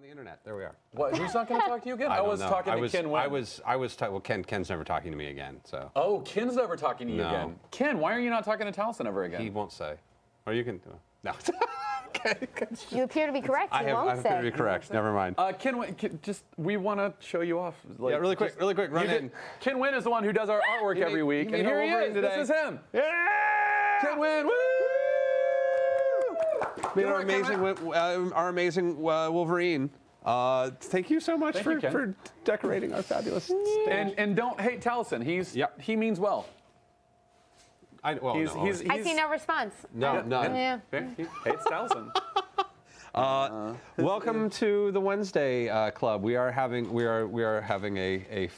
On the internet, there we are. What? Who's not going to talk to you again? I was talking to Ken Wein. Well, Ken's never talking to me again. So. Oh, Ken's never talking to you again. Ken, why are you not talking to Taliesin ever again? He won't say. Or you can. No. You appear to be correct. I appear to be correct. Never mind. Ken, we want to show you off. Like, yeah, really quick. Run in. Ken Wein is the one who does our artwork every week, and here he is. This is him. Yeah. Ken Wein. Woo! Our amazing Wolverine. Thank you so much for decorating our fabulous stage. And don't hate Taliesin. He means well. I see no response. No, none. Yeah. He hates Taliesin. Welcome to the Wednesday Club. We are having a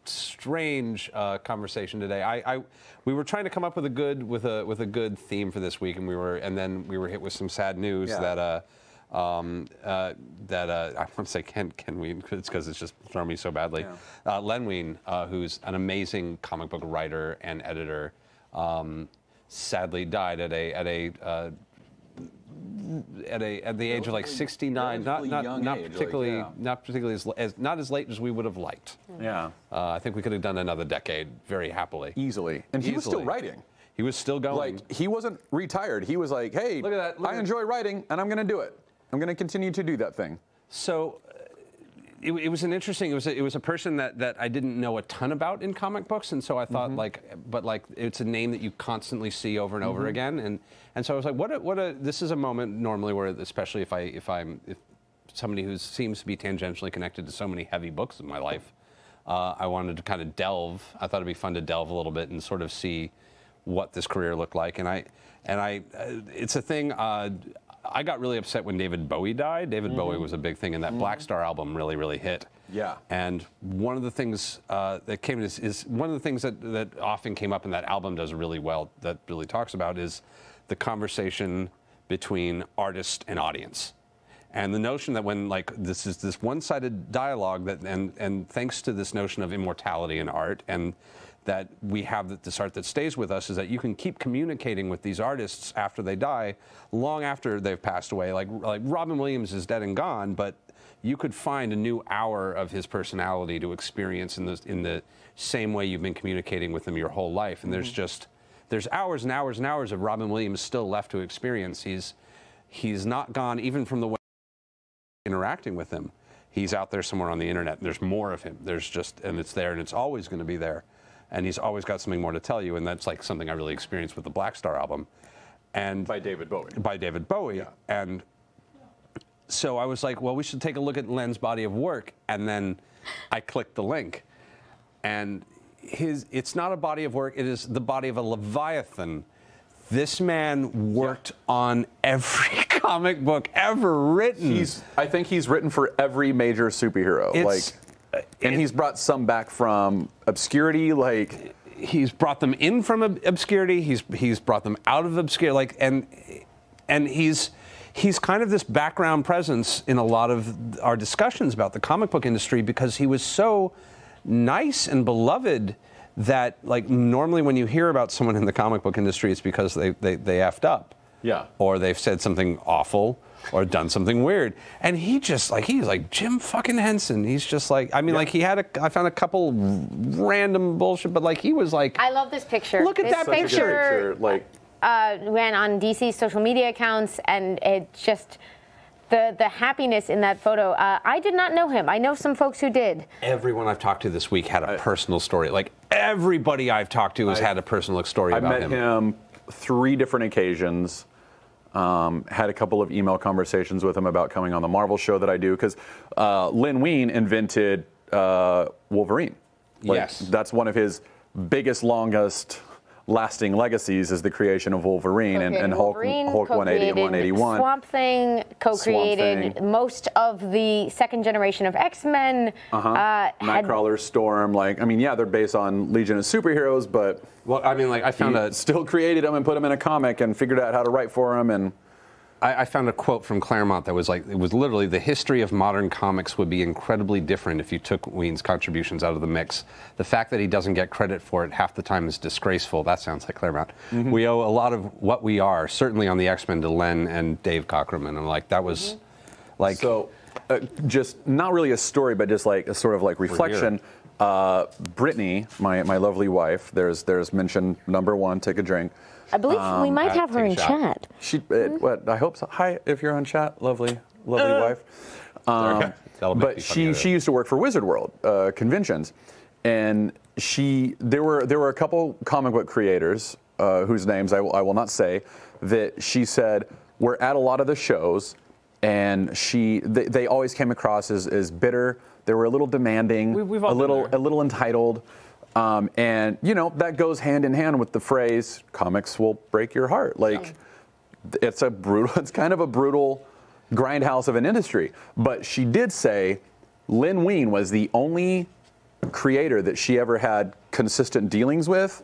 strange conversation today. We were trying to come up with a good theme for this week, and then we were hit with some sad news that I want to say Ken Wein, it's because it's just thrown me so badly. Yeah. Len Wein, who's an amazing comic book writer and editor, sadly died at the age of like 69. Not particularly as late as we would have liked. Yeah. I think we could have done another decade very happily. Easily. And he was still writing. He was still going. Like, he wasn't retired. He was like, hey, look at that. I enjoy writing, and I'm going to do it. I'm going to continue to do that thing. So it was an interesting. It was a person that I didn't know a ton about in comic books, and so I thought but it's a name that you constantly see over and over again, and so I was like, this is a moment normally where, especially if somebody who seems to be tangentially connected to so many heavy books in my life, I wanted to kind of delve. I thought it'd be fun to delve a little bit and sort of see what this career looked like, and it's a thing. I got really upset when David Bowie died. David Bowie was a big thing, and that Black Star album really hit. Yeah. And one of the things that came is one of the things that often came up in that album does really well, that really talks about, is the conversation between artist and audience. And the notion that when this is this one-sided dialogue and thanks to this notion of immortality in art, and that we have this art that stays with us, is that you can keep communicating with these artists after they die, long after they've passed away. Like Robin Williams is dead and gone, but you could find a new hour of his personality to experience in the same way you've been communicating with him your whole life. And there's hours and hours and hours of Robin Williams still left to experience. He's not gone even from the way interacting with him. He's out there somewhere on the internet. There's more of him. And it's there, and it's always going to be there. And he's always got something more to tell you, and that's like something I really experienced with the Black Star album. And by David Bowie. By David Bowie. Yeah. And so I was like, well, we should take a look at Len's body of work. And then I clicked the link. And it's not a body of work, it is the body of a leviathan. This man worked on every comic book ever written. I think he's written for every major superhero. And he's brought some back from obscurity, he's brought them in from obscurity. He's brought them out of obscurity, and he's kind of this background presence in a lot of our discussions about the comic book industry, because he was so nice and beloved that normally when you hear about someone in the comic book industry, it's because they effed up, or they've said something awful, or done something weird. And he's like Jim fucking Henson. He's just I found a couple random bullshit, but he was like. I love this picture. Look at that picture. Ran on DC's social media accounts, and it just, the happiness in that photo. I did not know him. I know some folks who did. Everyone I've talked to this week had a personal story. Everybody I've talked to has had a personal story about him. I met him 3 different occasions. Had a couple of email conversations with him about coming on the Marvel show that I do, because Len Wein invented Wolverine. Yes. That's one of his biggest, longest lasting legacies, is the creation of Wolverine and Hulk 180 and 181. Swamp Thing co-created most of the second generation of X-Men. Nightcrawler, Storm, they're based on Legion of Superheroes, but I found still created them and put them in a comic and figured out how to write for them. And I found a quote from Claremont that was it was literally, the history of modern comics would be incredibly different if you took Wein's contributions out of the mix. The fact that he doesn't get credit for it half the time is disgraceful. That sounds like Claremont. We owe a lot of what we are, certainly on the X-Men, to Len and Dave Cockrum. And that was So just not really a story, but just like a sort of like reflection. Brittany, my lovely wife, there's mention number 1, take a drink. I believe we might have her in chat. What I hope so. Hi, if you're on chat, lovely wife. But she used to work for Wizard World conventions, and there were a couple comic book creators whose names I will not say, that she said were at a lot of the shows, and they always came across as bitter. They were a little demanding, a little entitled. And that goes hand in hand with the phrase "comics will break your heart." Like, it's kind of a brutal grindhouse of an industry. But she did say Len Wein was the only creator that she ever had consistent dealings with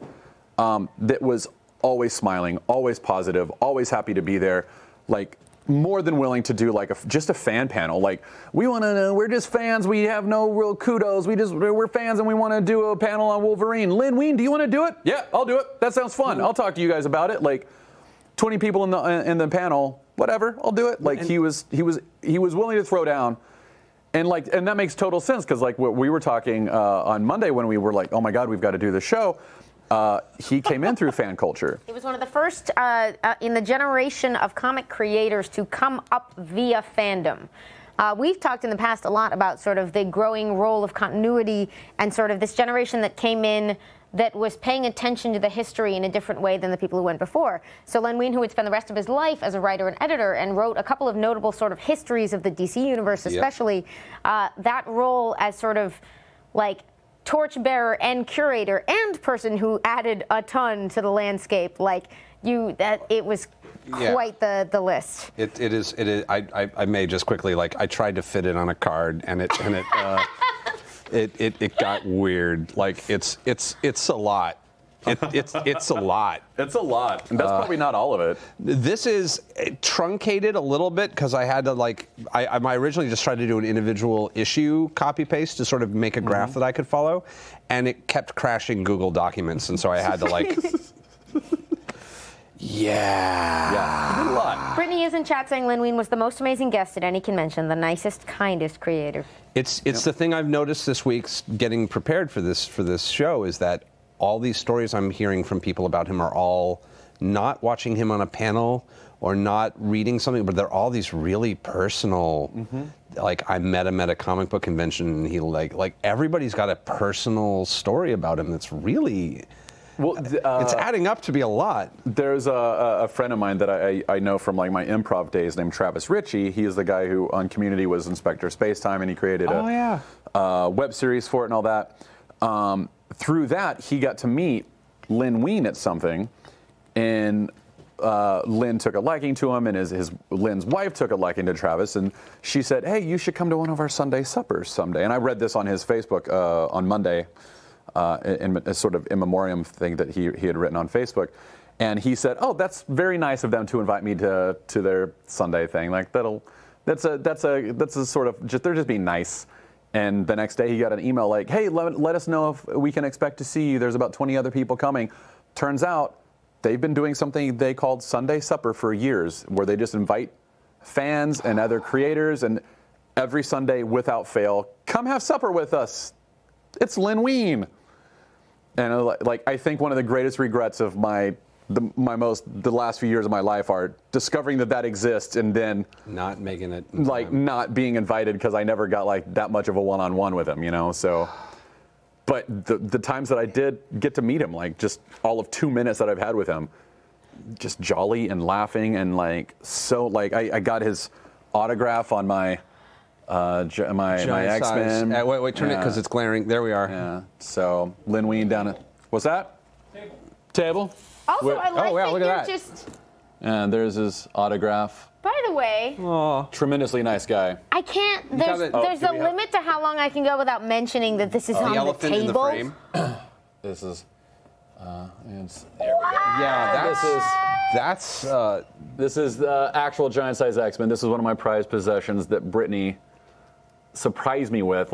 that was always smiling, always positive, always happy to be there, like more than willing to do like just a fan panel. Like, we're just fans. We have no real kudos. We're fans and we want to do a panel on Wolverine. Len Wein, do you want to do it? Yeah, I'll do it. That sounds fun. I'll talk to you guys about it. Like 20 people in the panel, whatever, I'll do it. Like, he was willing to throw down. And that makes total sense, because like what we were talking on Monday when we were like, oh my God, we've got to do the show. He came in through fan culture. He was one of the first in the generation of comic creators to come up via fandom. We've talked in the past a lot about sort of the growing role of continuity and sort of this generation that came in that was paying attention to the history in a different way than the people who went before. So Len Wein, who would spend the rest of his life as a writer and editor and wrote a couple of notable sort of histories of the DC universe, especially, that role as sort of like torchbearer and curator and person who added a ton to the landscape, it was quite the list. It is. I may just quickly, I tried to fit it on a card, and it got weird. Like, it's a lot. It's a lot. It's a lot. And that's probably not all of it. This is truncated a little bit, because I had to I originally just tried to do an individual issue copy paste to sort of make a graph that I could follow, and it kept crashing Google Documents, and so I had to Yeah, a lot. Brittany is in chat saying Len Wein was the most amazing guest at any convention, the nicest, kindest creator. It's the thing I've noticed this week, getting prepared for this show, is that all these stories I'm hearing from people about him are all not watching him on a panel or not reading something, but they're all these really personal. Like, I met him at a comic book convention, and he like everybody's got a personal story about him that's really. Well, it's adding up to be a lot. There's a friend of mine that I know from like my improv days named Travis Ritchie. He is the guy who on Community was Inspector Spacetime, and he created a web series for it and all that. Through that, he got to meet Len Wein at something, and Len took a liking to him, and Len's wife took a liking to Travis, and she said, "Hey, you should come to one of our Sunday suppers someday." And I read this on his Facebook on Monday. In a sort of in memoriam thing that he had written on Facebook, and he said, "Oh, that's very nice of them to invite me to their Sunday thing. Like, that's a sort of they're just being nice." And the next day he got an email like, "Hey, let us know if we can expect to see you. There's about 20 other people coming." Turns out they've been doing something they called Sunday Supper for years, where they just invite fans and other creators, and every Sunday without fail, come have supper with us. It's Len Wein. And I think one of the greatest regrets of the last few years of my life are discovering that exists, and then not making it, not being invited, because I never got that much of a one-on-one with him, So, but the times that I did get to meet him, just all of 2 minutes that I've had with him, just jolly and laughing, and I got his autograph on my X-Men. Wait, turn it, because it's glaring. There we are. Yeah. So Len Wein down at, what's that? Table. Also, I like that you're just. And there's his autograph. By the way, tremendously nice guy. I can't. There's a limit to how long I can go without mentioning that this is on the elephant table. In the frame. This is. This is the actual giant size X-Men. This is one of my prized possessions that Brittany surprised me with.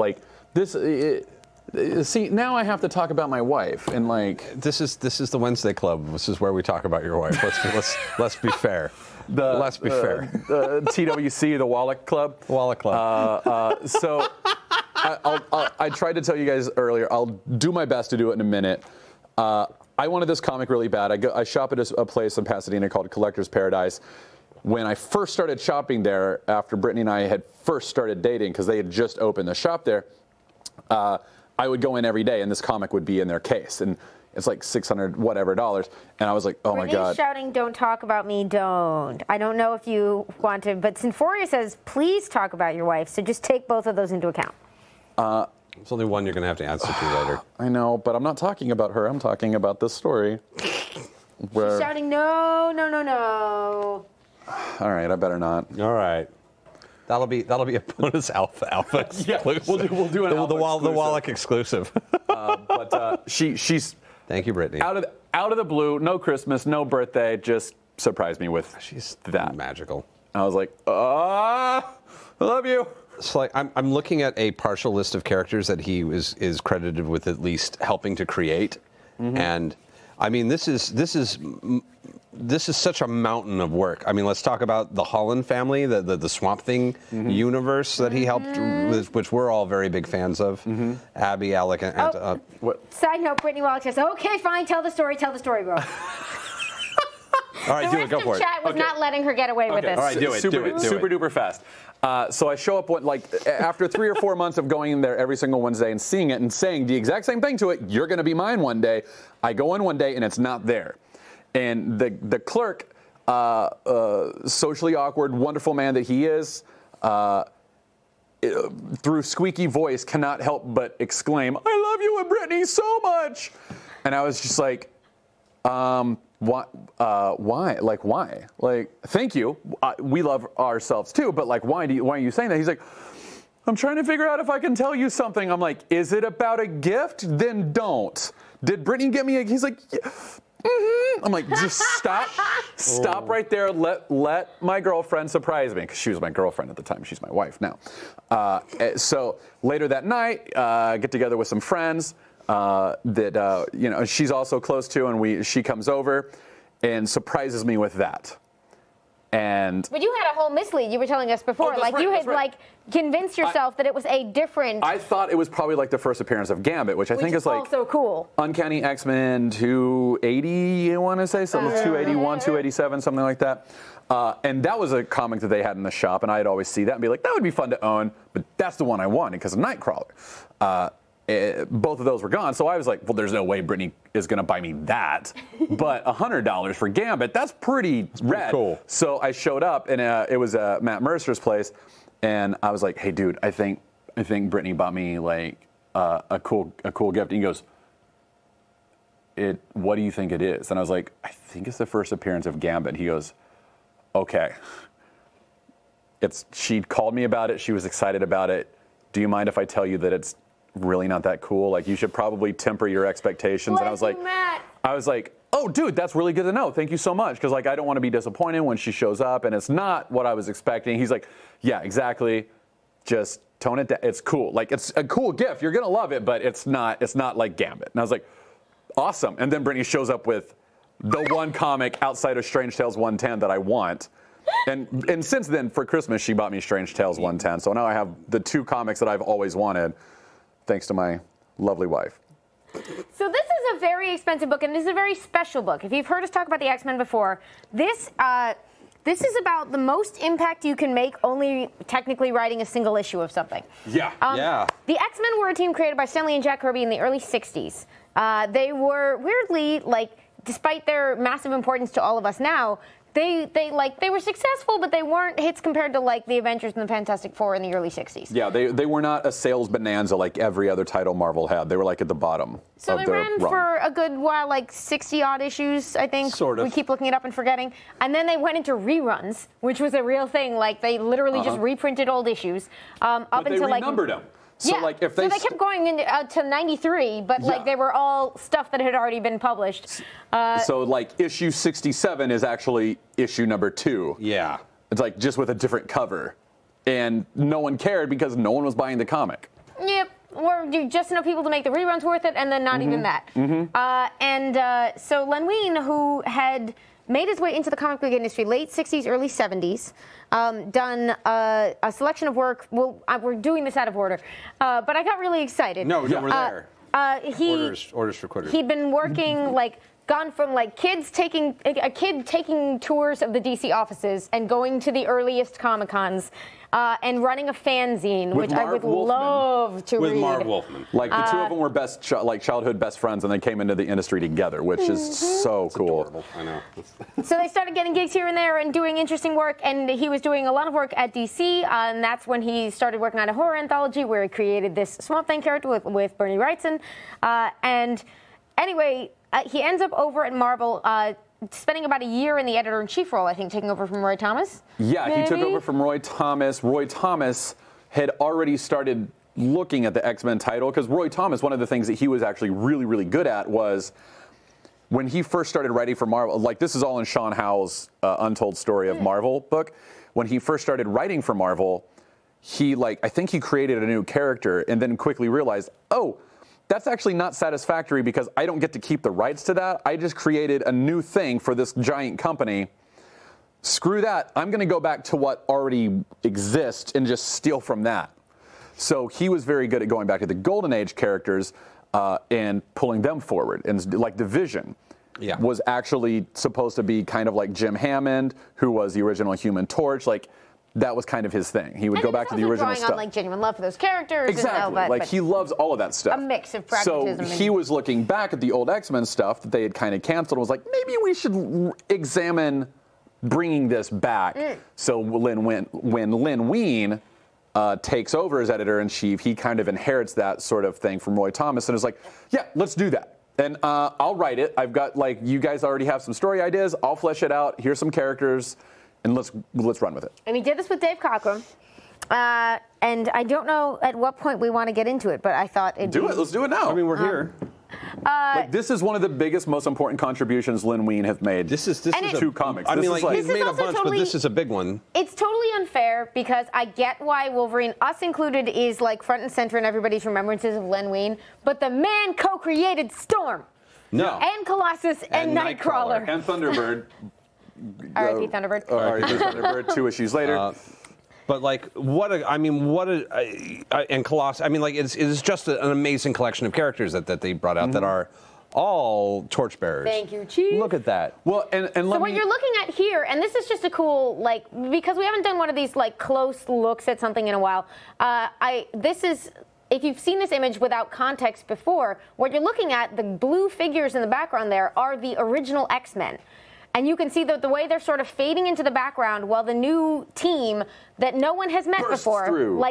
See, now I have to talk about my wife, and like this is the Wednesday Club. This is where we talk about your wife. Let's be fair. Let's be fair. The TWC, the Wallach Club. Wallach Club. So I tried to tell you guys earlier. I'll do my best to do it in a minute. I wanted this comic really bad. I shop at a place in Pasadena called Collector's Paradise. When I first started shopping there, after Brittany and I had first started dating, because they had just opened the shop there, I would go in every day, and this comic would be in their case, and it's like $600 whatever dollars, and I was like, oh my God. Shouting, "Don't talk about me, don't." I don't know if you want to, but Symphoria says, please talk about your wife, so just take both of those into account. There's only one you're going to have to answer to later. I know, but I'm not talking about her. I'm talking about this story. Where... She's shouting, no, no, no, no. All right, I better not. All right. That'll be a bonus alpha exclusive. Yeah, we'll do an the Wallach exclusive. But she's thank you, Brittany. Out of the blue, no Christmas, no birthday, just surprised me with that. Magical. I was like, I love you. So like, I'm looking at a partial list of characters that he is credited with at least helping to create, and I mean this is such a mountain of work. I mean, let's talk about the Holland family, the Swamp Thing universe that he helped with, which we're all very big fans of. Abby, Alec, and what? Side note: Brittany Wallach says, "Okay, fine, tell the story, bro." All right, do it. Go for it. The chat was not letting her get away with this. All right, do it. Super duper fast. So I show up after 3 or 4 months of going in there every single Wednesday and seeing it and saying the exact same thing to it. You're going to be mine one day. I go in one day and it's not there. And the clerk, socially awkward, wonderful man that he is, through squeaky voice cannot help but exclaim, "I love you and Brittany so much." And I was just like, why? Like, why? Like, thank you. We love ourselves too, but like, why are you saying that? He's like, I'm trying to figure out if I can tell you something. I'm like, is it about a gift? Then don't. Did Brittany get me he's like, yeah. I'm like, just stop right there. Let my girlfriend surprise me, because she was my girlfriend at the time. She's my wife now. So later that night, get together with some friends that she's also close to, and she comes over and surprises me with that. But you had a whole mislead. You were telling us before, you had convinced yourself that it was a different. I thought it was probably like the first appearance of Gambit, which I think is like also cool. Uncanny X-Men 280. I want to say something 281, 287, something like that. And that was a comic that they had in the shop, and I'd always see that and be like, that would be fun to own. But that's the one I wanted because of Nightcrawler. Both of those were gone, so I was like, well, there's no way Brittany is going to buy me that. But $100 for Gambit, that's pretty rad. Cool. So I showed up, and it was Matt Mercer's place, and I was like, hey, dude, I think Brittany bought me like a cool gift. And he goes, what do you think it is? And I was like, I think it's the first appearance of Gambit. He goes, okay. She called me about it. She was excited about it. Do you mind if I tell you that it's really not that cool? Like, you should probably temper your expectations. And I was like, oh, dude, that's really good to know. Thank you so much. Because like, I don't want to be disappointed when she shows up and it's not what I was expecting. He's like, yeah, exactly. Just tone it down. It's cool. Like, it's a cool gift. You're gonna love it, but it's not like Gambit. And I was like, awesome. And then Brittany shows up with the one comic outside of Strange Tales 110 that I want. And since then, for Christmas, she bought me Strange Tales 110. So now I have the 2 comics that I've always wanted, thanks to my lovely wife. So this is a very expensive book, and this is a very special book. If you've heard us talk about the X-Men before, this is about the most impact you can make only technically writing a single issue of something. Yeah. The X-Men were a team created by Stan Lee and Jack Kirby in the early 60s. They were weirdly, despite their massive importance to all of us now, they were successful, but they weren't hits compared to the Avengers and the Fantastic Four in the early 60s. Yeah, they were not a sales bonanza like every other title Marvel had. They were at the bottom. So they ran for a good while, 60 odd issues, I think. Sort of. We keep looking it up and forgetting. And then they went into reruns, which was a real thing. They literally just reprinted old issues but until they renumbered them. So if they kept going to 93, but they were all stuff that had already been published. So issue 67 is actually issue number 2. Yeah. It's just with a different cover. And no one cared because no one was buying the comic. Yep. or just enough people to make the reruns worth it, and then not even that. So Len Wein, who had made his way into the comic book industry late 60s, early 70s, done a selection of work. Well, we're doing this out of order, but I got really excited. No, we're there. Orders for quitters. He'd been working gone from a kid taking tours of the DC offices and going to the earliest Comic-Cons and running a fanzine, which I would love to read. With Marv Wolfman. Like the two of them were childhood best friends, and they came into the industry together, which is so cool. Adorable. I know. So they started getting gigs here and there and doing interesting work, and he was doing a lot of work at DC, and that's when he started working on a horror anthology where he created this Swamp Thing character with Bernie Wrightson. And anyway, he ends up over at Marvel, spending about a year in the editor-in-chief role, I think, taking over from Roy Thomas. Yeah, maybe? He took over from Roy Thomas. Roy Thomas had already started looking at the X-Men title, because Roy Thomas, one of the things that he was actually really, really good at was when he first started writing for Marvel, this is all in Sean Howe's Untold Story of Marvel book. When he first started writing for Marvel, he, I think he created a new character and then quickly realized, oh, that's actually not satisfactory because I don't get to keep the rights to that. I just created a new thing for this giant company. Screw that. I'm going to go back to what already exists and just steal from that. So he was very good at going back to the Golden Age characters and pulling them forward. And the Vision was actually supposed to be kind of like Jim Hammond, who was the original Human Torch. That was kind of his thing. He would go back to the original stuff. Drawing on genuine love for those characters. Exactly. And he loves all of that stuff. A mix of pragmatism. So he was looking back at the old X-Men stuff that they had kind of canceled and was like, maybe we should examine bringing this back. So when Len Wein takes over as editor-in-chief, he kind of inherits that sort of thing from Roy Thomas and is like, yeah, let's do that. And I'll write it. I've got you guys already have some story ideas. I'll flesh it out. Here's some characters. And let's run with it. And he did this with Dave Cockrum. And I don't know at what point we want to get into it, but I thought it'd do it. Let's do it now. I mean, we're here. This is one of the biggest, most important contributions Len Wein have made. This is to comics. I mean, he's made a bunch, but this is a big one. It's totally unfair because I get why Wolverine, us included, is front and center in everybody's remembrances of Len Wein, but the man co-created Storm. No. And Colossus and Nightcrawler. And Thunderbird. R.I.P. Thunderbird. R.I.P. Thunderbird. 2 issues later. But and Colossus. I mean, it's just an amazing collection of characters that they brought out that are all torchbearers. Thank you, Chief. Look at that. Well, and so what you're looking at here, and this is just a cool because we haven't done one of these close looks at something in a while. This is. If you've seen this image without context before, what you're looking at, the blue figures in the background there are the original X-Men. And you can see that the way they're sort of fading into the background while the new team that no one has met before,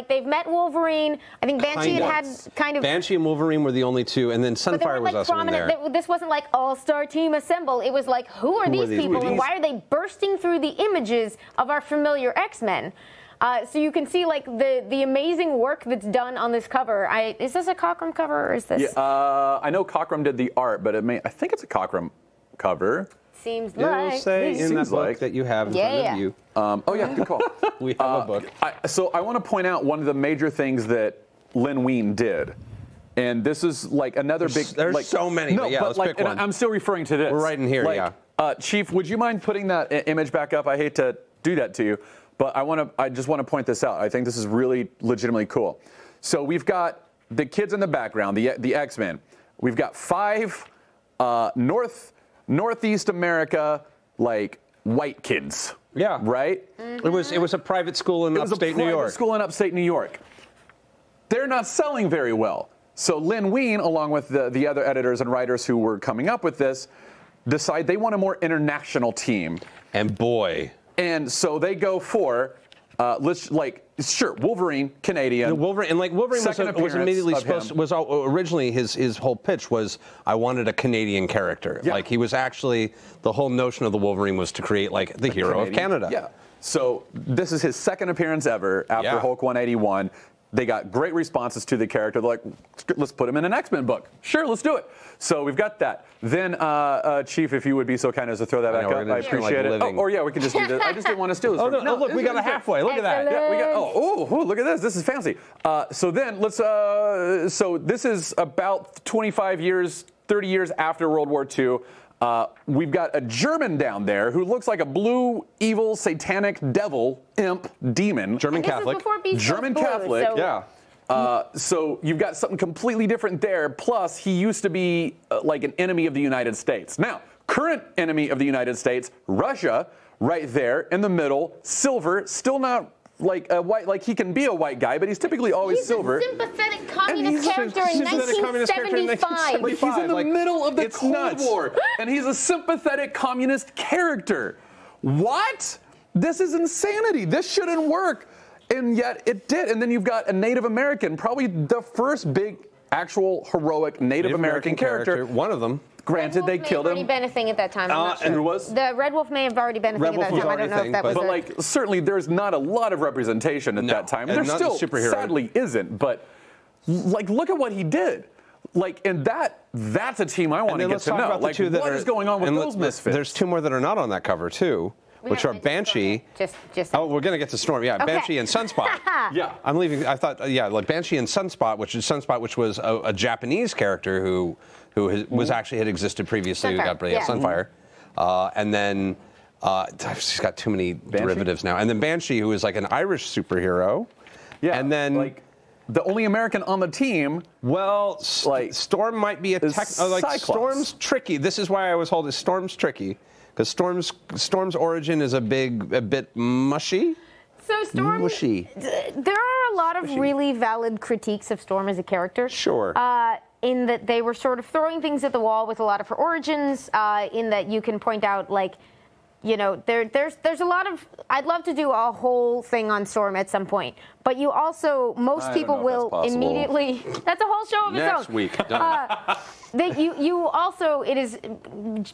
they've met Wolverine. I think Banshee had kind of... Banshee and Wolverine were the only two, and then Sunfire was also in there. This wasn't all-star team assemble. It was who are these people, and why are they bursting through the images of our familiar X-Men? So you can see the amazing work that's done on this cover. Is this a Cockrum cover, or is this... Yeah, I know Cockrum did the art, but I think it's a Cockrum cover. Seems like. It'll say in that book that you have in front of you. Oh, yeah, good call. We have a book. So I want to point out one of the major things that Len Wein did. And this is another big... There's so many, but let's pick one. I'm still referring to this. We're right in here, Chief, would you mind putting that image back up? I hate to do that to you, but I just want to point this out. I think this is really legitimately cool. So we've got the kids in the background, the X-Men. We've got 5 Northeast America, white kids. Yeah. Right? Mm-hmm. It was a private school in upstate New York. Private school in upstate New York. They're not selling very well. So Len Wein, along with the other editors and writers who were coming up with this, decide they want a more international team. And boy. And so they go for, Wolverine, Canadian. Wolverine was immediately originally his whole pitch was, I wanted a Canadian character. Yeah. He was actually, the whole notion of the Wolverine was to create the hero of Canada. Yeah. So this is his second appearance ever after Hulk 181. They got great responses to the character. They're like, let's put him in an X-Men book. Sure, let's do it. So we've got that. Then, Chief, if you would be so kind as to throw that back up, I appreciate it. Oh, or yeah, we can just do this. I just didn't want to steal this. Oh, no, look, we got a halfway. Look at that. Yeah, we got. Oh, look at this. This is fancy. So then let's. So this is about 25 years, 30 years after World War II. We've got a German down there who looks like a blue, evil, satanic devil, imp, demon. German Catholic. German Catholic. So yeah. So you've got something completely different there. Plus, he used to be like an enemy of the United States. Now, current enemy of the United States, Russia, right there in the middle, silver, still not like a white, like he can be a white guy, but he's typically always silver. He's a sympathetic communist character in 1975. Like he's in the middle of the Cold War, and he's a sympathetic communist character. What? This is insanity. This shouldn't work, and yet it did. And then you've got a Native American, probably the first big, actual heroic Native American character. One of them. Granted, they killed him. Already been a thing at that time. I'm not sure. And who was? The Red Wolf may have already been a thing at that time. I don't know if that was. But like, certainly, there's not a lot of representation at that time. There still, sadly, isn't. But like, look at what he did. Like, and that's a team I want to get to know. Like, what is going on with those misfits? There's two more that are not on that cover too, which are Banshee. Oh, we're gonna get to Storm. Yeah, okay. Banshee and Sunspot. Yeah, I'm leaving. I thought, yeah, like Banshee and Sunspot, which was a Japanese character who was actually had existed previously. We got Sunfire, and then she's got too many derivatives now. And then Banshee, who is like an Irish superhero. Yeah, and then like the only American on the team. Well, like Storm might be a like Storm's tricky. This is why I was holding Storm's tricky. Because Storm's origin is a bit mushy. So Storm, mushy. There are a lot of really valid critiques of Storm as a character. Sure. In that they were sort of throwing things at the wall with a lot of her origins. In that you can point out, like, you know, there's a lot of. I'd love to do a whole thing on Storm at some point, but you also most people will immediately. That's a whole show of its own. Next week. Done. You also, it is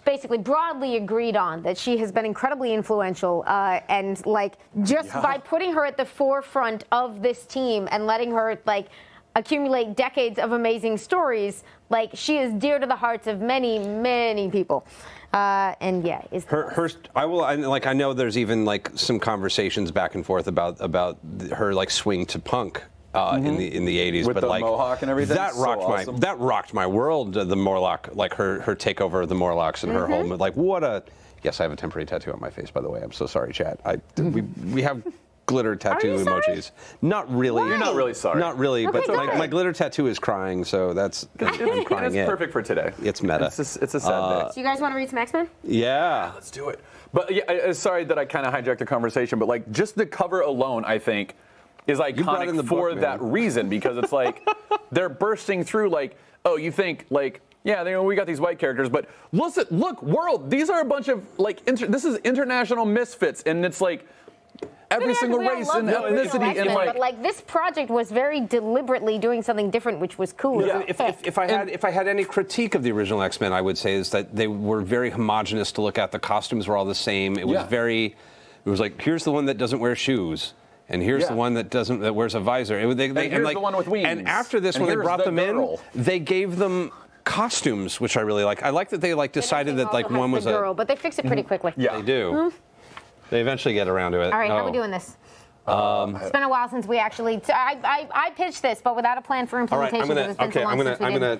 basically broadly agreed on that she has been incredibly influential, and like just by putting her at the forefront of this team and letting her like accumulate decades of amazing stories, like she is dear to the hearts of many people. And yeah, is I know there's even like some conversations back and forth about her like swing to punk. In the 80s, with but the like Mohawk and everything, that rocked my world. The Morlock, like her takeover of the Morlocks and her whole like what a. Yes, I have a temporary tattoo on my face, by the way. I'm so sorry, chat. We have glitter tattoo emojis. Not really. Why? You're not really sorry. Not really, okay, but my glitter tattoo is crying, so that's I'm crying. It's perfect for today. It's meta. It's a sad day. So you guys want to read some X-Men? Yeah, let's do it. But yeah, sorry that I kind of hijacked the conversation, but like just the cover alone, I think, is iconic for that reason, because it's like they're bursting through like, oh, you think like, yeah, we got these white characters, but look, world, these are a bunch of like, this is international misfits, and it's like every single race and ethnicity, and like, but like this project was very deliberately doing something different, which was cool. Yeah. If I had any critique of the original X-Men, I would say is that they were very homogenous to look at. The costumes were all the same. It was it was like, here's the one that doesn't wear shoes. And here's the one that wears a visor. And here's the one with wings. And after this, when they brought them in, they gave them costumes, which I really like. I like that they like decided that like one was a girl, but they fix it pretty quickly. Yeah, they do. They eventually get around to it. All right, how are we doing this? It's been a while since we actually. I pitched this, but without a plan for implementation. All right,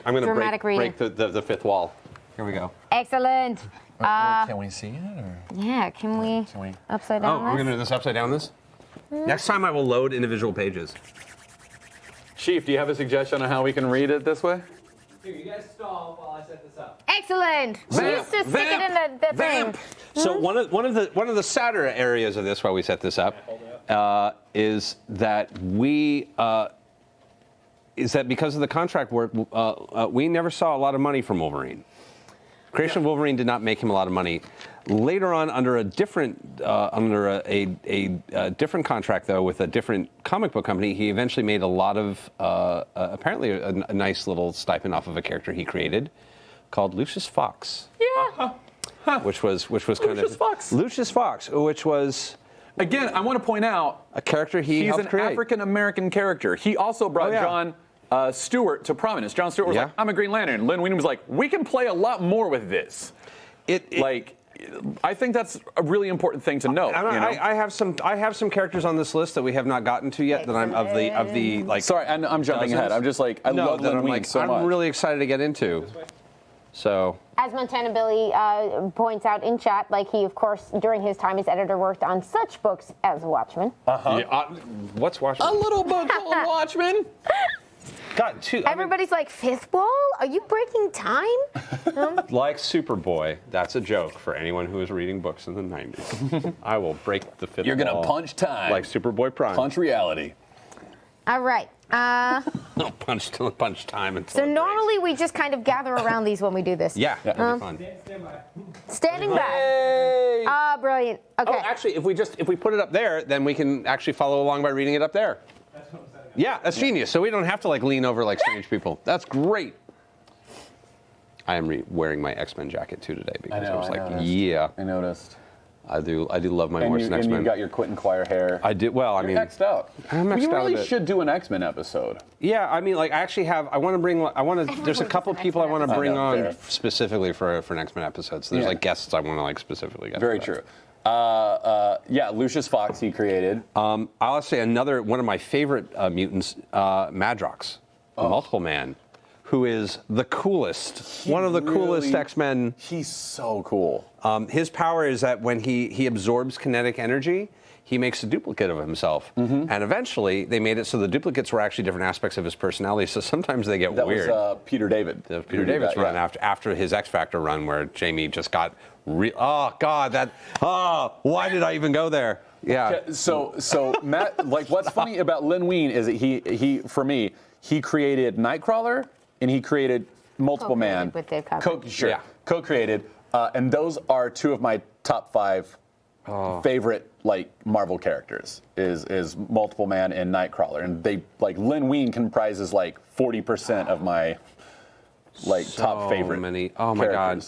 I'm gonna break the fifth wall. Here we go. Excellent. Can we see it? Or? Yeah, can we upside down? Oh, we're gonna do this upside down. Next time I will load individual pages. Chief, do you have a suggestion on how we can read it this way? Here, you guys stall while I set this up. Excellent. We used to stick it in the thing. So one of the sadder areas of this while we set this up is that because of the contract work, we never saw a lot of money from Wolverine. Creation of Wolverine did not make him a lot of money. Later on, under a different different contract, though, with a different comic book company, he eventually made a lot of apparently a nice little stipend off of a character he created called Lucius Fox. Yeah. Which was kind Lucius Fox. Lucius Fox, which was Again, I want to point out a character he's an create. African-American character. He also brought John Stewart to prominence. John Stewart was like, I'm a Green Lantern. Len Wein was like, we can play a lot more with this. I think that's a really important thing to note. I have some characters on this list that we have not gotten to yet. That I'm of the like. Sorry, I'm jumping ahead. I'm just like I love Len Wein so much. I'm really excited to get into. So. As Montana Billy points out in chat, like he, of course, during his time as editor, worked on such books as Watchmen. What's Watchmen? A little book called Watchmen. God, everybody's like, fifth wall? Are you breaking time? Like Superboy, that's a joke for anyone who was reading books in the 90s. I will break the fifth wall. You're going to punch time. Like Superboy Prime. Punch reality. All right. Punch time until so normally we just kind of gather around these when we do this. Yeah, that'd be fun. Standing back. Hey. Brilliant. Okay. Oh, actually, if we put it up there, then we can actually follow along by reading it up there. Yeah, that's genius. So we don't have to like lean over like strange people. That's great. I am wearing my X-Men jacket too today because I was like, I noticed. I do love my Morrison X-Men. And you got your Quentin Quire hair. I did. Well, You're X'd out. I'm X'd you out really should do an X-Men episode. Yeah, I mean, like I actually have. There's a couple people I want to bring on specifically for an X-Men episode. So there's like guests I want to like specifically get. Very true. Yeah, Lucius Fox he created. I'll say another one of my favorite mutants, Madrox, Multiple Man, who is the coolest, one of the coolest X-Men. He's so cool. His power is that when he absorbs kinetic energy, he makes a duplicate of himself. And eventually, they made it so the duplicates were actually different aspects of his personality. So sometimes they get weird. That was Peter David. Peter David's run after his X Factor run, where Jamie just got. Oh God! Why did I even go there? Yeah. So Matt, like, what's funny about Len Wein is that he for me he created Nightcrawler and he created Multiple Man. With Dave Cockrum. Co-created, and those are two of my top 5 favorite like Marvel characters. Is Multiple Man and Nightcrawler, and they like Len Wein comprises like 40% of my like top favorite. Oh my God.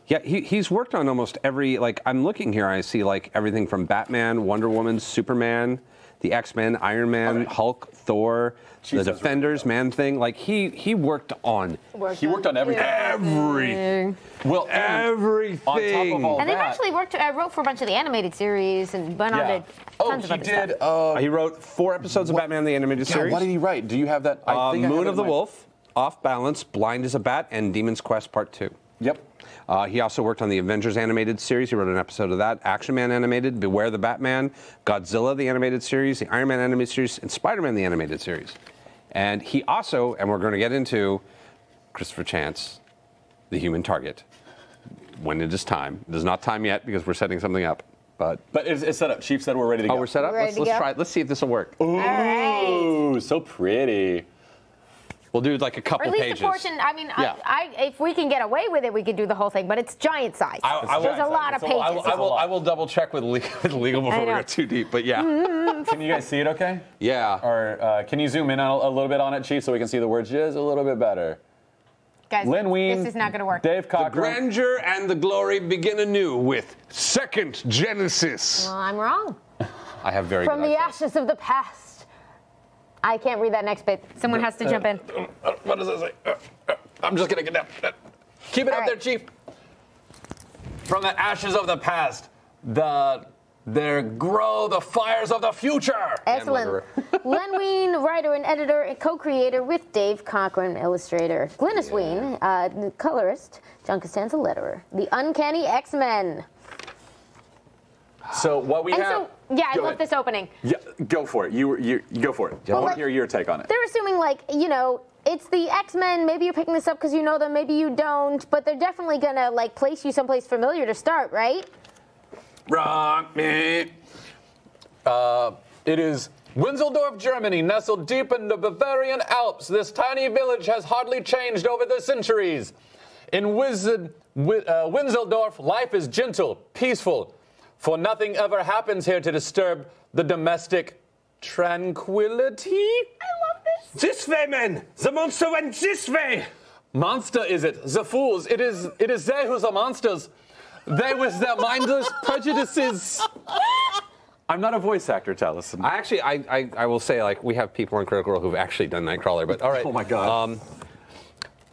Yeah, he's worked on almost every, like, I'm looking here, I see, like, everything from Batman, Wonder Woman, Superman, the X-Men, Iron Man, Hulk, Thor, the Defenders, Man-Thing. Like, he worked on... He worked on everything. Everything. Well, everything. On top of all and that... they've actually wrote for a bunch of the animated series and went on to tons of other stuff. He wrote 4 episodes of Batman the Animated Series. What did he write? Do you have that? I think Moon of the Wolf, Off Balance, Blind as a Bat, and Demon's Quest Part 2. Yep. He also worked on the Avengers animated series. He wrote an episode of that. Action Man animated, Beware the Batman, Godzilla the animated series, the Iron Man animated series, and Spider-Man the animated series. And he also, and we're going to get into Christopher Chance, the Human Target, when it is time. It is not time yet because we're setting something up. But it's set up. Chief said we're ready to go. Oh, we're set up? Let's try it. Let's see if this will work. Ooh, so pretty. We'll do like a couple pages. Or at least a portion. I mean, if we can get away with it, we could do the whole thing. But it's giant size. There's a lot of pages. I will double check with legal before we go too deep. But yeah. Can you guys see it? Okay. Yeah. Or can you zoom in a little bit on it, Chief, so we can see the words just a little bit better? Guys, Len Wein, this is not going to work. Dave Cockrum. The grandeur and the glory begin anew with Second Genesis. Well, I'm wrong. I have very From good the ashes of the past. I can't read that next bit. Someone has to jump in. What does it say? I'm just going to get down. Keep it up there, Chief. From the ashes of the past, there grow the fires of the future. Excellent. Len Wein, writer and editor and co-creator with Dave Cockrum, illustrator. Glynis Wein, colorist. John Costanza, letterer. The Uncanny X-Men. So what we have... I love this opening. Yeah, go for it. You go for it. I want to hear your take on it. They're assuming, like, it's the X-Men. Maybe you're picking this up because you know them. Maybe you don't. But they're definitely going to, like, place you someplace familiar to start, right? Wrong. It is Winseldorf, Germany, nestled deep in the Bavarian Alps. This tiny village has hardly changed over the centuries. In Winseldorf, life is gentle, peaceful, for nothing ever happens here to disturb the domestic tranquility. I love this. This way, men! The monster went this way! Monster is it? The fools. It is they who are monsters. They with their mindless prejudices. I'm not a voice actor, Taliesin. I will say, like, we have people on Critical Role who've actually done Nightcrawler, but all right. Oh my God.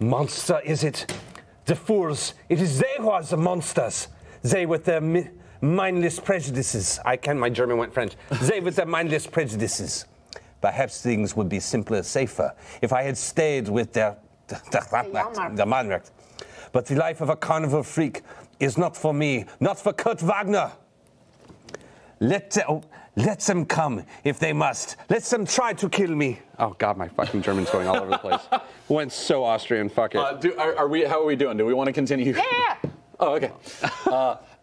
Monster, is it? The fools. It is they who are the monsters. They with their mindless prejudices. My German went French. They with their mindless prejudices. Perhaps things would be simpler, safer, if I had stayed with the Manrecht. But the life of a carnival freak is not for me, not for Kurt Wagner. Let them come if they must. Let them try to kill me. Oh God, my fucking German's going all over the place. Went so Austrian. Fuck it. How are we doing? Do we want to continue? Yeah. Oh, okay.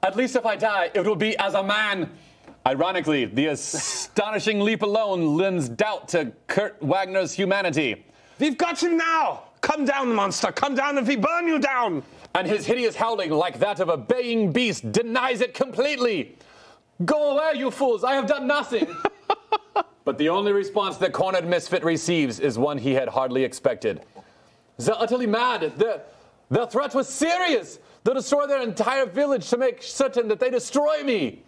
At least if I die, it will be as a man. Ironically, the astonishing leap alone lends doubt to Kurt Wagner's humanity. We've got him now. Come down, monster. Come down if we burn you down. And his hideous howling, like that of a baying beast, denies it completely. Go away, you fools. I have done nothing. But the only response the cornered misfit receives is one he had hardly expected. They're utterly mad. Their threat was serious. They'll destroy their entire village to make certain that they destroy me.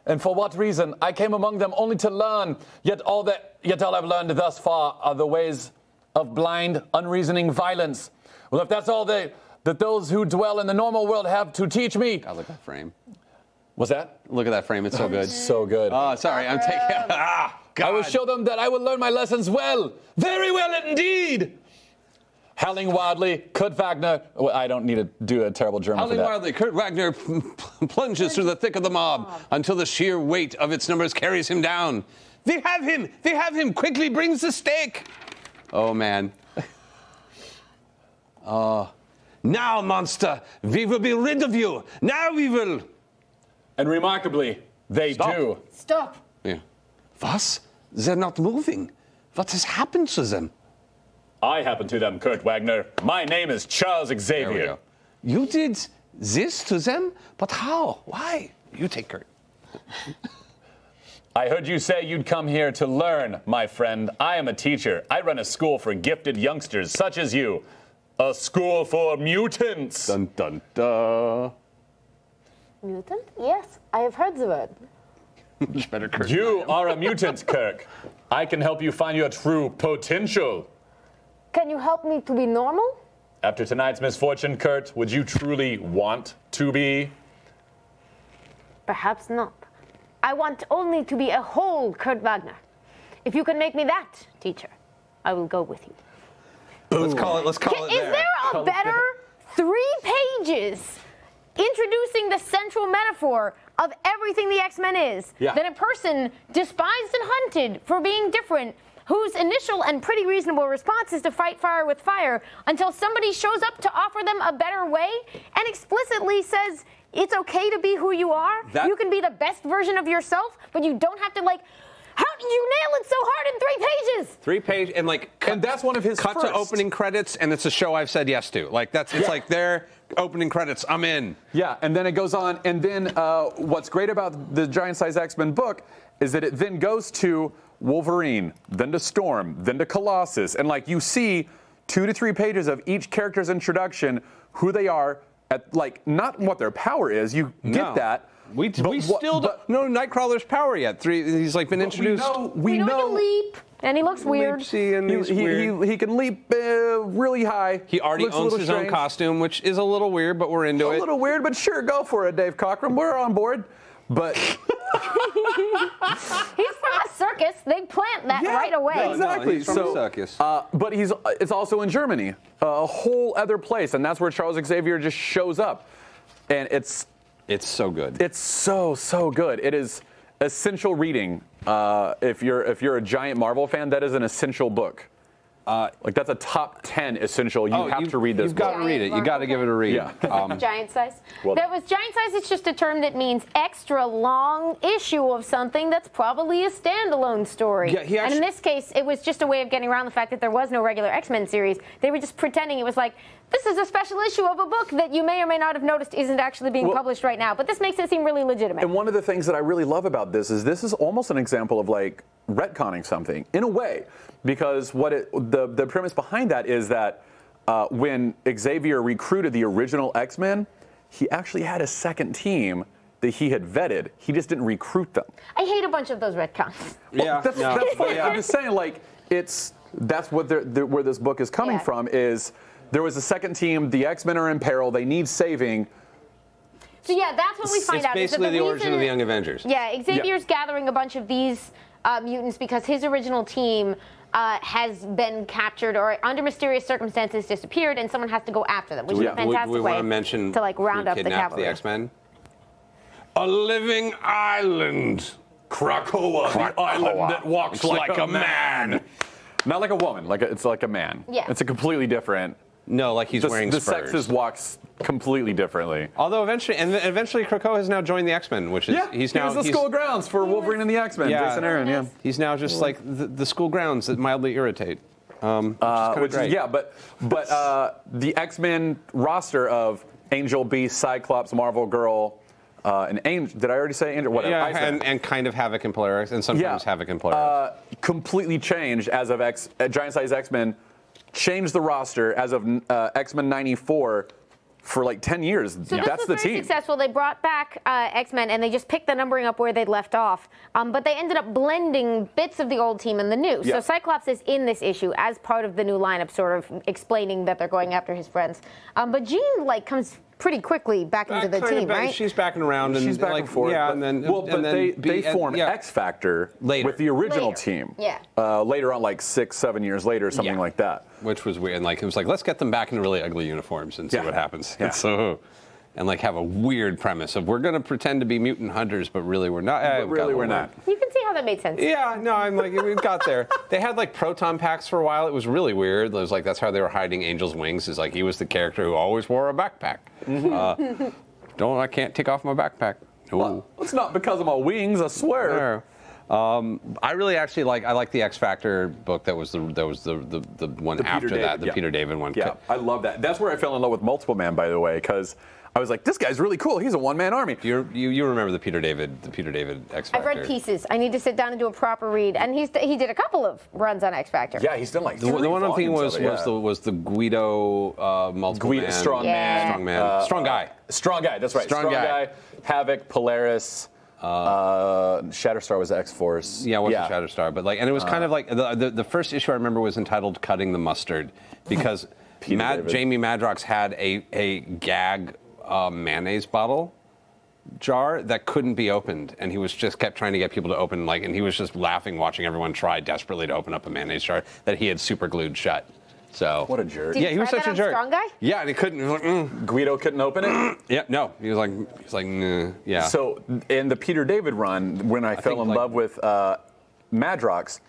And for what reason? I came among them only to learn. Yet all I've learned thus far are the ways of blind, unreasoning violence. Well, if that's all that those who dwell in the normal world have to teach me. God, look at that frame. What's that? Look at that frame. It's so good. So good. Oh, sorry. I'm taking. God. I will show them that I will learn my lessons well. Very well indeed. Howling wildly, Kurt Wagner. Well, I don't need to do a terrible German Howling for that. wildly, Kurt Wagner plunges through the thick of the mob until the sheer weight of its numbers carries him down. They have him! They have him! Quickly brings the stake! Oh, man. Now, monster, we will be rid of you. Now we will. And remarkably, they do. Stop. Yeah. Was? They're not moving. What has happened to them? I happen to them, Kurt Wagner. My name is Charles There we Xavier. go. You did this to them? But how? Why? You take Kurt. I heard you say you'd come here to learn, my friend. I am a teacher. I run a school for gifted youngsters such as you. A school for mutants. Dun dun dun. Mutant? Yes, I have heard the word. Much better, Kurt. You are a mutant, Kirk. I can help you find your true potential. Can you help me to be normal? After tonight's misfortune, Kurt, would you truly want to be? Perhaps not. I want only to be a whole Kurt Wagner. If you can make me that, teacher, I will go with you. Let's call it Is there a better 3 pages introducing the central metaphor of everything the X-Men is than a person despised and hunted for being different, whose initial and pretty reasonable response is to fight fire with fire until somebody shows up to offer them a better way and explicitly says it's okay to be who you are. You can be the best version of yourself, but you don't have to, like, how did you nail it so hard in 3 pages? 3 pages and like And that's one of his cut first. to opening credits, and it's a show I've said yes to. Like it's like their opening credits. I'm in. Yeah, and then it goes on, and then what's great about the Giant Size X-Men book is that it then goes to Wolverine, then to Storm, then to Colossus, and like you see 2 to 3 pages of each character's introduction, who they are, at like not what their power is. You get that. We still don't know Nightcrawler's power yet. He's like been introduced. We know he can leap, and he looks weird. He can leap really high. He already owns his own costume, which is a little weird, but we're into it. A little weird, but sure, go for it, Dave Cockrum. We're on board. But He's from a circus. They plant that right away. Exactly. He's from a circus. But it's also in Germany, a whole other place, and that's where Charles Xavier just shows up, and it's so good. It's so good. It is essential reading. If you're a giant Marvel fan, that is an essential book. Like that's a top 10 essential. You have to read this. You've got to read it. You got to give it a read. Yeah. Giant size. That was giant size. It's just a term that means extra long issue of something that's probably a standalone story. Yeah, and in this case, it was just a way of getting around the fact that there was no regular X-Men series. They were just pretending it was like, this is a special issue of a book that you may or may not have noticed isn't actually being published right now. But this makes it seem really legitimate. And one of the things that I really love about this is almost an example of like retconning something in a way, because the premise behind that is that when Xavier recruited the original X-Men, he actually had a second team, that he had vetted. He just didn't recruit them. I hate a bunch of those retcons. Yeah, That's fine. I'm just saying, like, that's what where this book is coming from. Is there was a second team? The X-Men are in peril. They need saving. So yeah, that's what we find out. It's basically the origin of the Young Avengers. Yeah, Xavier's gathering a bunch of these mutants because his original team has been captured or under mysterious circumstances disappeared, and someone has to go after them, which is a fantastic we way want to mention to like round up the cavalry. The X-Men. A living island. Krakoa, the island that walks like a man. Not like a woman. It's like a man. Yeah. It's a completely different. No, like he's wearing the spurs. sexes walks completely differently. Although eventually Krakoa has now joined the X-Men, which is he's the school grounds for Wolverine and the X-Men. Yeah, Jason Aaron. Yeah. He's now just like the school grounds that mildly irritate. Which is great. But the X-Men roster of Angel, Beast, Cyclops, Marvel Girl, and Angel. Did I already say Angel? Whatever. Yeah, and kind of Havoc and Polaris, and sometimes Havoc and Polaris. Completely changed as of Giant Size X-Men. Changed the roster as of X-Men 94 for like 10 years. So that's the team. Successful. They brought back X-Men and they just picked the numbering up where they'd left off. But they ended up blending bits of the old team and the new. Yeah. So Cyclops is in this issue as part of the new lineup, sort of explaining that they're going after his friends. But Jean comes pretty quickly back into the team, right? She's backing around and she's back and forth. Yeah, they form X Factor with the original team. Yeah. Later on, like 6-7 years later, something like that. Which was weird. And it was like, let's get them back in really ugly uniforms and see what happens. Yeah. And have a weird premise of we're going to pretend to be mutant hunters, but really we're not. But really we're not. You can see how that made sense. Yeah, no, I'm like, we got there. They had proton packs for a while. It was really weird. It was like, that's how they were hiding Angel's wings, is like he was the character who always wore a backpack. I can't take off my backpack. Well, it's not because of my wings, I swear. I really actually like the X Factor book that was the one after that, the Peter David one. Yeah, I love that. That's where I fell in love with Multiple Man, by the way, because I was like, this guy's really cool. He's a one-man army. You remember the Peter David X Factor? I've read pieces. I need to sit down and do a proper read. And he did a couple of runs on X Factor. Yeah, he's done like the one I'm thinking was the Guido Multiple Man. Strong Man. Strong Guy. Strong Guy. That's right. Strong Guy. Havoc, Polaris. Shatterstar was X-Force. Yeah, it wasn't Shatterstar, but and it was kind of like the first issue I remember was entitled "Cutting the Mustard" because Jamie Madrox had a gag mayonnaise bottle jar that couldn't be opened, and he was just kept trying to get people to open and he was just laughing watching everyone try desperately to open up a mayonnaise jar that he had super glued shut. So what a jerk! Did he was such a jerk. Strong Guy? Yeah, and he couldn't. He was like, Guido couldn't open it. Yeah, no, he was like, nah, yeah. So in the Peter David run, when I fell in love with Madrox,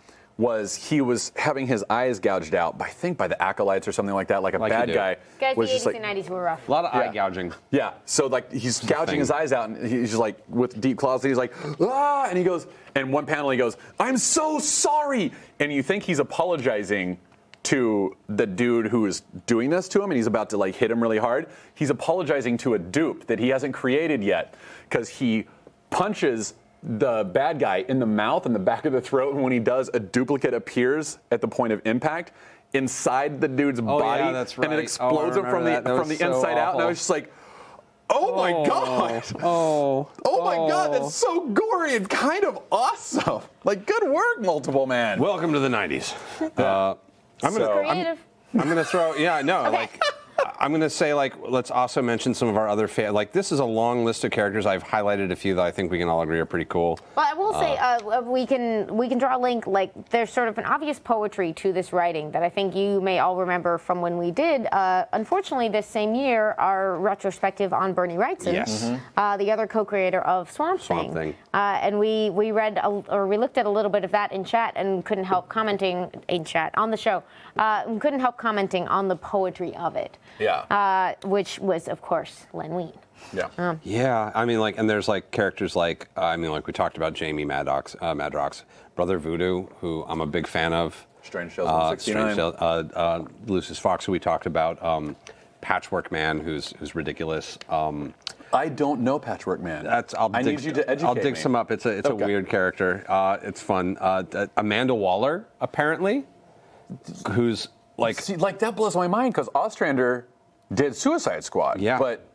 he was having his eyes gouged out, I think by the acolytes or something like that, like a bad guy. Guys, was the 80s just and 90s were rough. A lot of eye gouging. Yeah, so he's gouging his eyes out, and he's just with deep claws, and he's like, ah, and he goes, and one panel he goes, I'm so sorry, and you think he's apologizing to the dude who is doing this to him, and he's about to hit him really hard. He's apologizing to a dupe that he hasn't created yet, because he punches the bad guy in the mouth and the back of the throat, and when he does, a duplicate appears at the point of impact inside the dude's body, that's right. and it explodes him from the inside out. And I was just like, oh my god! Oh my god! That's so gory and kind of awesome. Good work, Multiple Man. Welcome to the 90s. I'm gonna throw. Yeah, no, Okay. I'm going to say, let's also mention some of our other this is a long list of characters. I've highlighted a few that I think we can all agree are pretty cool. Well, I will say we can draw a link. There's sort of an obvious poetry to this writing that I think you may all remember from when we did, unfortunately, this same year, our retrospective on Bernie Wrightson, the other co-creator of Swamp Thing. And we read we looked at a little bit of that in chat and couldn't help commenting in chat on the show. Couldn't help commenting on the poetry of it. Yeah. Which was, of course, Len Wein. Yeah. Yeah. I mean, and there's characters we talked about Jamie Madrox, Brother Voodoo, who I'm a big fan of. Strange Tales 169. Lucius Fox, who we talked about. Patchwork Man, who's ridiculous. I don't know Patchwork Man. I need you to educate me. I'll dig some up. It's a weird character. It's fun. Amanda Waller, apparently, who's See, that blows my mind because Ostrander did Suicide Squad. Yeah. But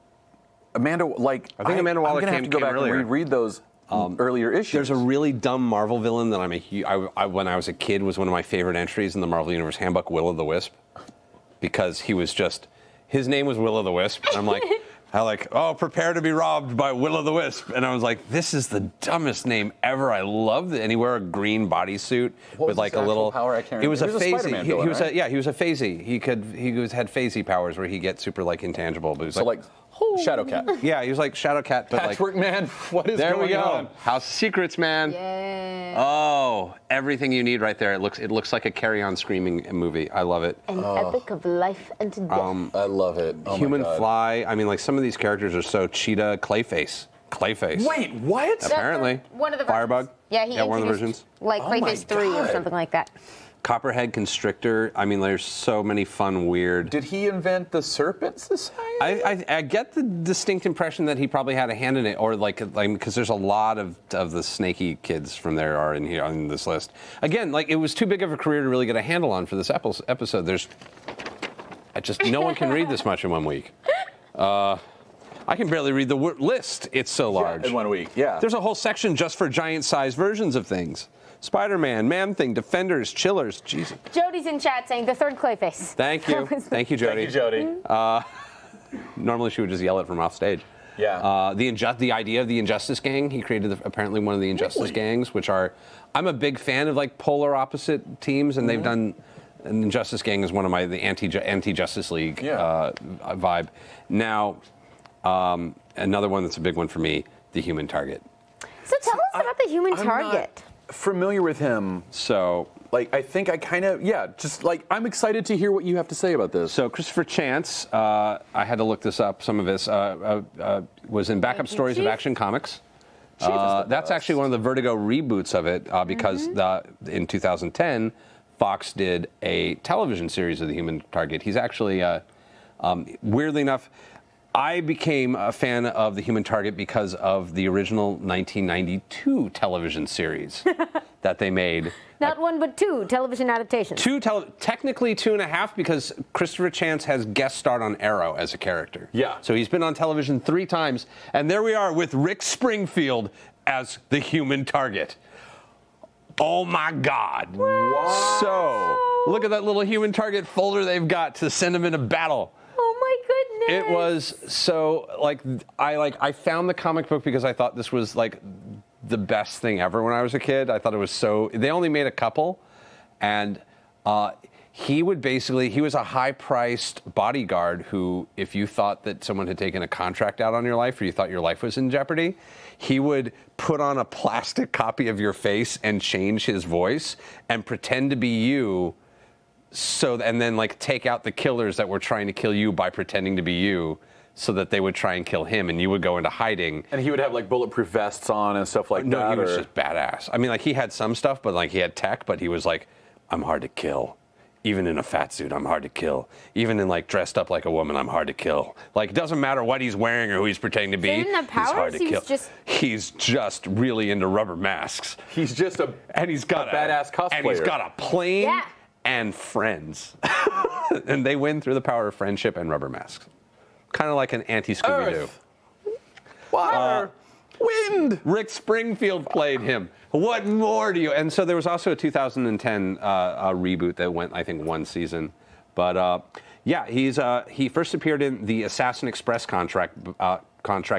Amanda, like I think Amanda Waller I'm gonna have to go back earlier. and reread those earlier issues. There's a really dumb Marvel villain that when I was a kid was one of my favorite entries in the Marvel Universe Handbook, Will-O-the-Wisp, because his name was Will-O-the-Wisp, and I'm like, oh, prepare to be robbed by Will-O-the-Wisp, and I was like, this is the dumbest name ever. I loved it, and he wore a green bodysuit with like a little power. I can't It was a remember. He was a phasey. Spider-Man villain, right? He was a phasey. He had phasey powers where he gets super like intangible. But he was So like Shadowcat. yeah, he was like Shadowcat, but Patchwork Man, what is there going we go. on? House of Secrets, man. Yeah. Oh, everything you need right there. It looks like a Carry On Screaming movie. I love it. An epic of life and death. I love it. Oh Human my God. Fly. I mean, like some of these characters are so Cheetah, Clayface. Wait, what? That's Apparently. one of the Firebug. versions. Yeah, he one of the introduced, versions. like Oh my Clayface 3 or God. something like that. Copperhead Constrictor. I mean, there's so many fun, weird. Did he invent the Serpent Society? I get the distinct impression that he probably had a hand in it, or like because there's a lot of the snaky kids from there are in here on this list. Again, like it was too big of a career to really get a handle on for this episode. No one can read this much in 1 week. I can barely read the list. It's so large. In 1 week, yeah. There's a whole section just for giant-sized versions of things. Spider-Man, Man-Thing, Defenders, Chillers. Jesus. Jody's in chat saying the third Clayface. Thank you. Thank you, Jody. Thank you, Jody. Normally she would just yell it from off stage. Yeah. The idea of the Injustice Gang, he created apparently one of the Injustice Gangs, which are, I'm a big fan of like polar opposite teams, and they've done, an Injustice Gang is one of the anti-Justice League vibe. Now, another one that's a big one for me, the Human Target. So tell us about the Human Target. Familiar with him. So, Like, I think I kind of, just like, I'm excited to hear what you have to say about this. So Christopher Chance, I had to look this up, some of this, was in Backup Stories of Action Comics. That's actually one of the Vertigo reboots of it because in 2010, Fox did a television series of the Human Target. He's actually, weirdly enough, I became a fan of the Human Target because of the original 1992 television series that they made. Not one, but two television adaptations. Technically 2.5 because Christopher Chance has guest starred on Arrow as a character. Yeah. So he's been on television 3 times, and there we are with Rick Springfield as the Human Target. Oh my God. Wow. So look at that little Human Target folder they've got to send him into battle. Oh my goodness. It was so I found the comic book because I thought this was like the best thing ever when I was a kid. I thought it was so. They only made a couple, and he was a high-priced bodyguard who, if you thought that someone had taken a contract out on your life or you thought your life was in jeopardy, he would put on a plastic copy of your face and change his voice and pretend to be you. And then like take out the killers that were trying to kill you by pretending to be you, so that they would try and kill him, and you would go into hiding. And he would have like bulletproof vests on and stuff like that. No, he was just badass. I mean, like he had some stuff, but like he had tech, but he was like, I'm hard to kill. Even in a fat suit, I'm hard to kill. Even in like dressed up like a woman, I'm hard to kill. Like it doesn't matter what he's wearing or who he's pretending to be. He didn't have powers? He's hard to He kill. was just- He's just really into rubber masks. He's just a badass cosplayer. And he's got a plane Yeah. and friends. And they win through the power of friendship and rubber masks. Kind of like an anti-Scooby-Doo. Earth. Water. Wind. Rick Springfield played him. What more do you? And so there was also a 2010 reboot that went, I think, 1 season. But yeah, he first appeared in the Assassin Express contract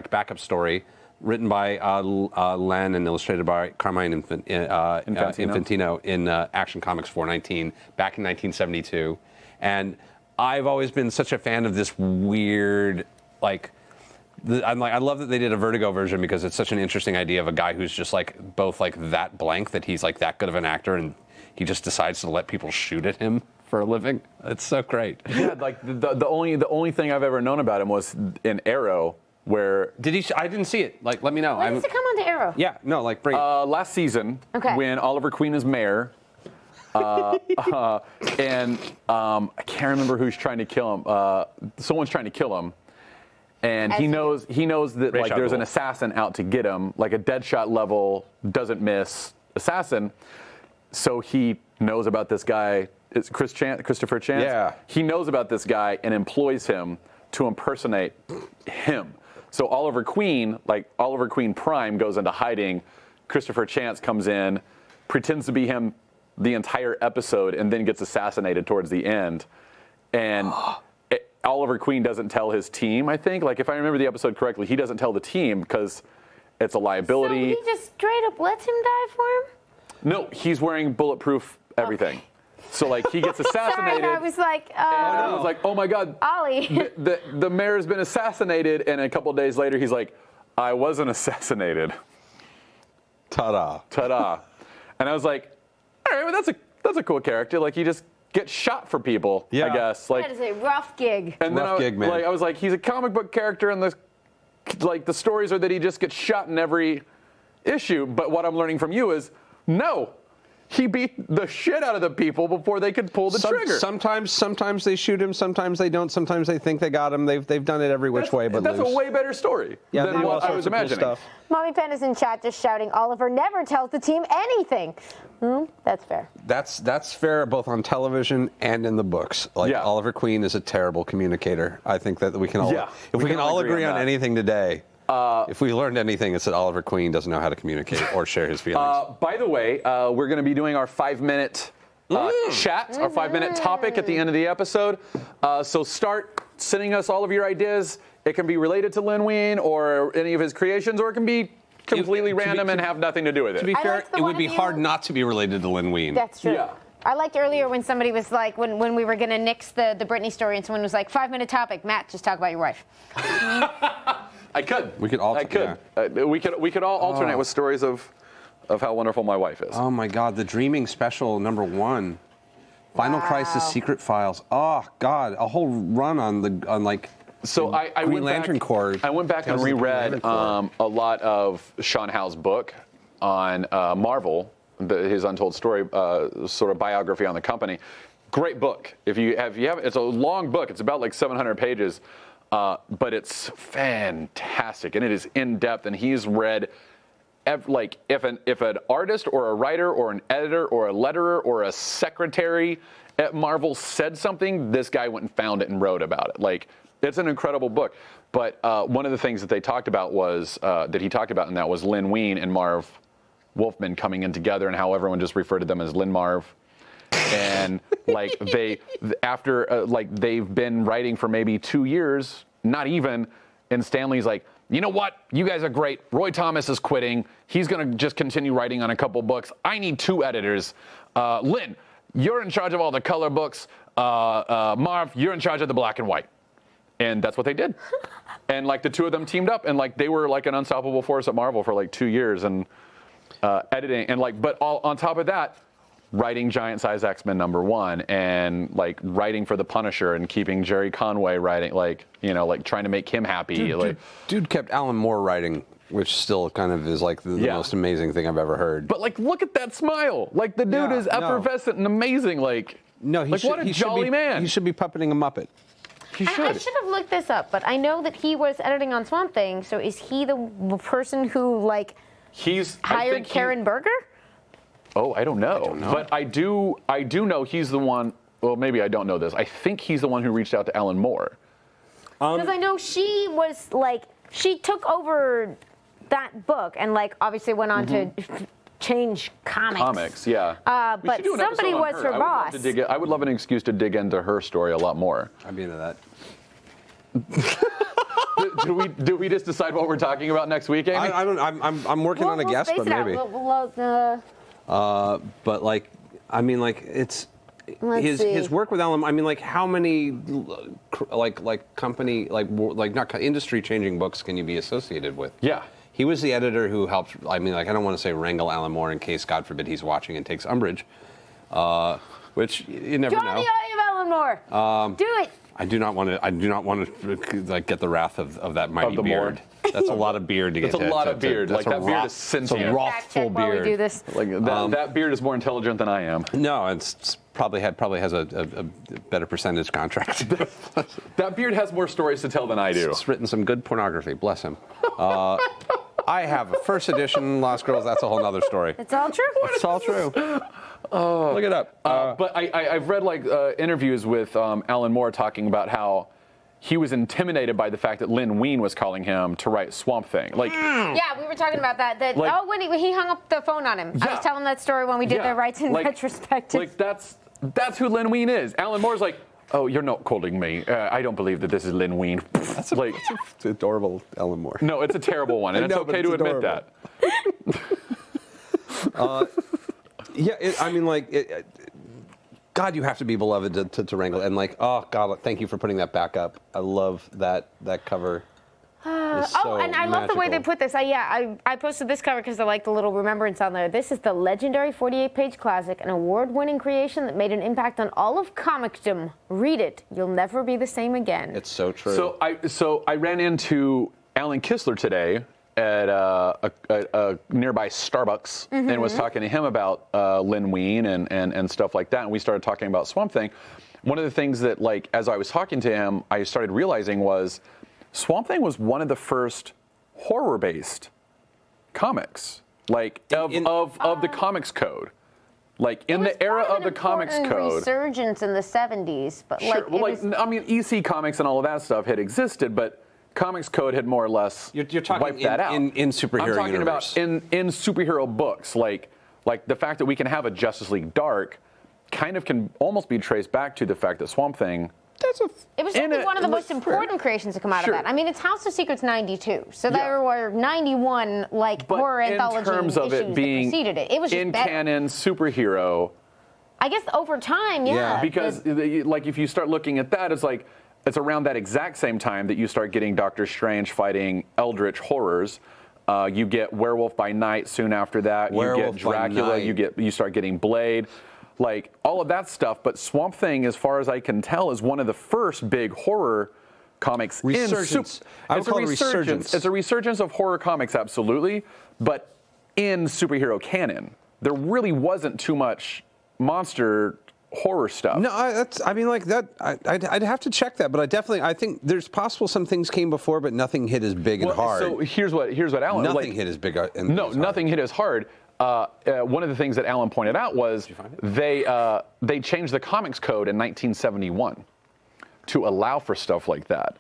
backup story, written by Len and illustrated by Carmine Infantino in Action Comics 419 back in 1972. And I've always been such a fan of this weird, I love that they did a Vertigo version because it's such an interesting idea of a guy who's just like both like that blank that he's like that good of an actor and he just decides to let people shoot at him for a living. It's so great. Yeah, like the only thing I've ever known about him was in Arrow, where I didn't see it. Like, let me know. When does it come on to Arrow? Yeah, no, like bring it. last season, when Oliver Queen is mayor. And I can't remember who's trying to kill him. Someone's trying to kill him, and he knows that like there's an assassin out to get him, like a Deadshot level doesn't miss assassin. So he knows about this guy. It's Christopher Chance. Yeah. He knows about this guy and employs him to impersonate him. So Oliver Queen Prime goes into hiding. Christopher Chance comes in, pretends to be him the entire episode, and then gets assassinated towards the end. And Oliver Queen doesn't tell his team, I think. Like, if I remember the episode correctly, he doesn't tell the team because it's a liability. So he just straight up lets him die for him? No, he's wearing bulletproof everything. Okay. So, like, he gets assassinated. Sorry, I was like, I was like, oh my God. Ollie. The mayor's been assassinated. And a couple of days later, he's like, I wasn't assassinated. Ta-da. Ta-da. And I was like, all right, well, that's a cool character. Like, he just gets shot for people, I guess. Like, that is a rough gig. And rough gig, man. I was like, he's a comic book character, and the stories are that he just gets shot in every issue. But what I'm learning from you is, no. He beat the shit out of the people before they could pull the trigger. Sometimes they shoot him, sometimes they don't, sometimes they think they got him. They've done it every which way but that's lose. a way better story than what I was imagining. Cool stuff. Mommy Pen is in chat just shouting, Oliver never tells the team anything. That's fair. That's fair both on television and in the books. Like, Oliver Queen is a terrible communicator. I think that we can all if we can all agree on anything today. If we learned anything, it's that Oliver Queen doesn't know how to communicate or share his feelings. By the way, we're going to be doing our 5-minute chat, our 5-minute topic at the end of the episode. So start sending us all of your ideas. It can be related to Len Wein or any of his creations, or it can be completely random and have nothing to do with it. To be fair, it would be hard not to be related to Len Wein. That's true. Yeah. I liked earlier when somebody was like, when we were going to nix the Britney story, and someone was like, 5-minute topic, Matt, just talk about your wife. I could. We could all. We could all alternate with stories of how wonderful my wife is. Oh my God, the Dreaming Special #1, Final Crisis Secret Files. Oh God, a whole run on like. So I Green Lantern Corps. I went back and reread a lot of Sean Howe's book on Marvel, his Untold Story, sort of biography on the company. Great book. If you have, it's a long book. It's about like 700 pages. But it's fantastic, and it is in depth. And he's read, like, if an artist or a writer or an editor or a letterer or a secretary at Marvel said something, this guy went and found it and wrote about it. Like, it's an incredible book. But one of the things that they talked about was that he talked about, and that was Len Wein and Marv Wolfman coming in together, and how everyone just referred to them as Len Marv. And like they've been writing for maybe 2 years, not even, and Stanley's like, you know what, you guys are great. Roy Thomas is quitting. He's gonna just continue writing on a couple books. I need 2 editors. Lynn, you're in charge of all the color books. Marv, you're in charge of the black and white. And that's what they did. And like the 2 of them teamed up, and like they were like an unstoppable force at Marvel for like 2 years, and editing, and like, but all on top of that, writing Giant Size X-Men #1, and like writing for the Punisher, and keeping Jerry Conway writing, like, you know, like trying to make him happy. Dude kept Alan Moore writing, which still kind of is like the most amazing thing I've ever heard. But like, look at that smile. Like, the dude is effervescent and amazing. Like, what a jolly man. He should be puppeting a Muppet. He should. I should have looked this up, but I know that he was editing on Swamp Thing. So is he the person who like hired Karen Berger? Oh, I don't know. But I do know he's the one. Well, maybe I don't know this. I think he's the one who reached out to Alan Moore. Because I know she was like, she took over that book and like obviously went on to change comics. Yeah. But somebody was her boss. I would love an excuse to dig into her story a lot more. I'd be into that. Do we just decide what we're talking about next week, Amy? I'm working on a guest, but maybe. But like, I mean, like it's his work with Alan. I mean, like, how many company not industry changing books can you be associated with? Yeah. He was the editor who helped. I mean, like, I don't want to say wrangle Alan Moore in case, God forbid, he's watching and takes umbrage, which you never know. Join the eye of Alan Moore. Do it. I do not want to like get the wrath of that mighty beard. That's a lot of beard to get. That's a lot of beard. Like, that beard is sentient. It's a wrathful beard. We do this. Like that beard is more intelligent than I am. No, it's probably has a better percentage contract. That beard has more stories to tell than I do. It's written some good pornography. Bless him. I have a first edition Lost Girls. That's a whole other story. It's all true. It's all true. Look it up. But I've read like interviews with Alan Moore talking about how he was intimidated by the fact that Len Wein was calling him to write Swamp Thing. Like, yeah, we were talking about that. When he hung up the phone on him. Yeah. I was telling that story when we did the Rights in Retrospective. Like that's who Len Wein is. Alan Moore's like, oh, you're not calling me. I don't believe that this is Len Wein. That's it's adorable, Alan Moore. No, it's a terrible one, and it's okay to admit that. I mean, like, God, you have to be beloved to wrangle. And like, oh God, thank you for putting that back up. I love that cover. And I love the way they put this. I posted this cover because I like the little remembrance on there. This is the legendary 48-page classic, an award-winning creation that made an impact on all of comicdom. Read it. You'll never be the same again. It's so true. So I ran into Alan Kistler today at a nearby Starbucks and was talking to him about Len Wein and stuff like that. And we started talking about Swamp Thing. One of the things that, like, as I was talking to him, I started realizing was Swamp Thing was one of the first horror-based comics, like of the Comics Code. Like in the era of the Comics Code. Resurgence in the 70s, but sure, I mean, EC Comics and all of that stuff had existed, but Comics Code had more or less you're talking wiped that out. In superhero I'm talking universe. about in superhero books, like the fact that we can have a Justice League Dark kind of can almost be traced back to the fact that Swamp Thing. It was certainly one of the most important creations to come out of that. I mean, it's House of Secrets 92, so there were 91 horror anthology in terms of it being that preceded it. It was just in canon superhero. I guess over time, because like if you start looking at that, it's around that exact same time that you start getting Doctor Strange fighting eldritch horrors. You get Werewolf by Night soon after that. You get Dracula. You start getting Blade. Like all of that stuff, but Swamp Thing, as far as I can tell, is one of the first big horror comics. Resurgence. I would call it a resurgence. It's a resurgence of horror comics, absolutely, but in superhero canon, there really wasn't too much monster horror stuff. No, I'd have to check that, but I think there's possible some things came before, but nothing hit as big and hard. So here's what Alan. Nothing hit as big. Nothing hit as hard. One of the things that Alan pointed out was they changed the Comics Code in 1971 to allow for stuff like that.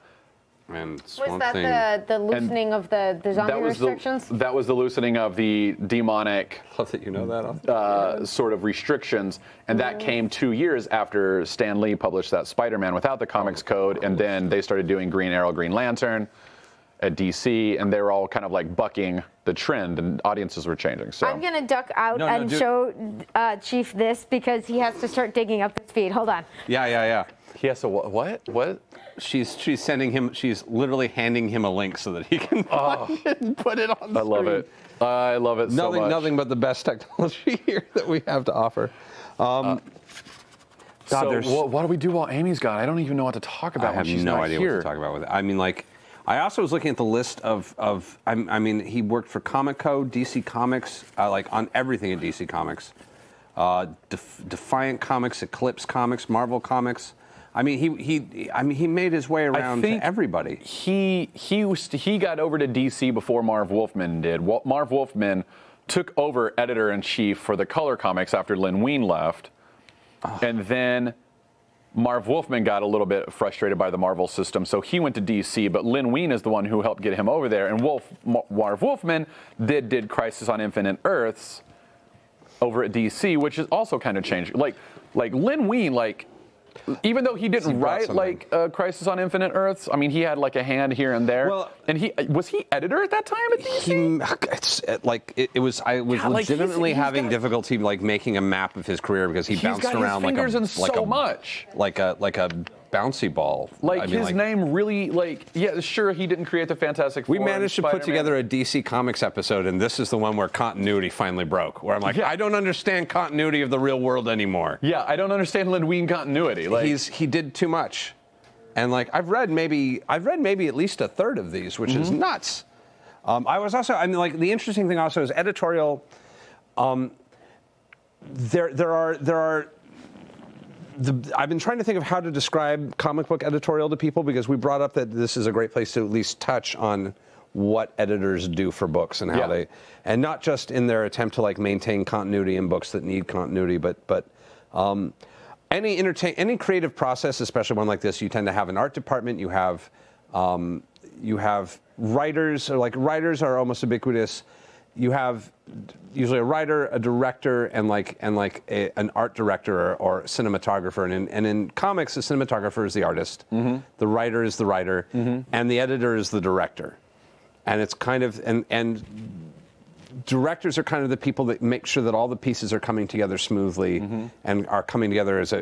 And was that the loosening of the zombie restrictions? That was the loosening of the demonic. Love that you know that. Sort of restrictions, and that came 2 years after Stan Lee published that Spider-Man without the Comics Code, and then they started doing Green Arrow, Green Lantern at DC, and they were all kind of like bucking the trend, and audiences were changing. So I'm gonna duck out and show Chief this because he has to start digging up his feed. Hold on. Yeah. He has to what? She's sending him. She's literally handing him a link so that he can find it and put it on the screen. I love it so much. Nothing but the best technology here that we have to offer. What do we do while Amy's gone? I don't even know what to talk about when she's not here. I have no idea what to talk about with it. I mean, like, I also was looking at the list of I mean, he worked for Comic Code, DC Comics, like on everything at DC Comics. Defiant Comics, Eclipse Comics, Marvel Comics. I mean, he made his way around to everybody. He got over to DC before Marv Wolfman did. Marv Wolfman took over editor-in-chief for the Color Comics after Len Wein left, and then Marv Wolfman got a little bit frustrated by the Marvel system, so he went to DC, but Len Wein is the one who helped get him over there, and Marv Wolfman did Crisis on Infinite Earths over at DC, which is also kind of changed. Like Len Wein, even though he didn't write Crisis on Infinite Earths, I mean, he had like a hand here and there. Well, and was he editor at that time at DC? I was legitimately having difficulty making a map of his career because he bounced around like a bouncy ball. His name really, sure, he didn't create the Fantastic Four. We managed to put together a DC Comics episode, and this is the one where continuity finally broke, where I'm like, I don't understand continuity of the real world anymore. Yeah, I don't understand Len Wein continuity. He did too much. And I've read maybe at least a third of these, which is nuts. I was also, the interesting thing also is editorial. I've been trying to think of how to describe comic book editorial to people because we brought up that this is a great place to at least touch on what editors do for books and how and not just in their attempt to maintain continuity in books that need continuity, but any creative process, especially one like this, you tend to have an art department. You have writers, or like writers are almost ubiquitous. You have usually a writer, a director, and an art director or cinematographer. And in comics, the cinematographer is the artist, the writer is the writer, and the editor is the director. And it's kind of and directors are kind of the people that make sure that all the pieces are coming together smoothly and are coming together as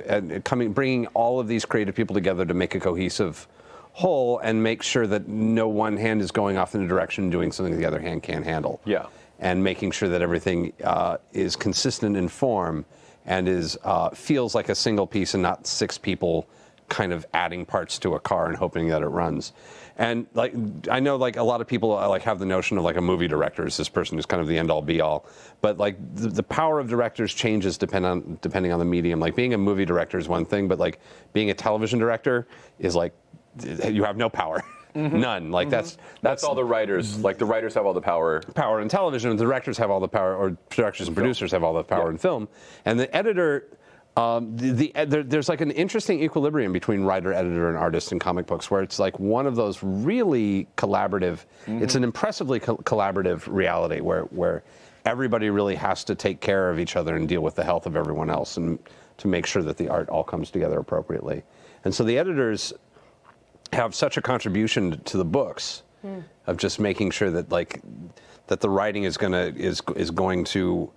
bringing all of these creative people together to make a cohesive whole and make sure that no one hand is going off in a direction and doing something the other hand can't handle. Yeah. And making sure that everything is consistent in form and feels like a single piece and not 6 people kind of adding parts to a car and hoping that it runs. And like I know like a lot of people have the notion of like a movie director is this person who's kind of the end all be all, but like the power of directors changes depending on the medium. Like being a movie director is one thing, but like being a television director is like you have no power. None. Like that's all the writers. Like the writers have all the power. Power in television, and the directors have all the power, or directors and producers have all the power in film. And the editor, there's like an interesting equilibrium between writer, editor, and artist in comic books, where it's like one of those really collaborative. It's an impressively collaborative reality where everybody really has to take care of each other and deal with the health of everyone else, and to make sure that the art all comes together appropriately. And so the editors have such a contribution to the books of just making sure that that the writing is going to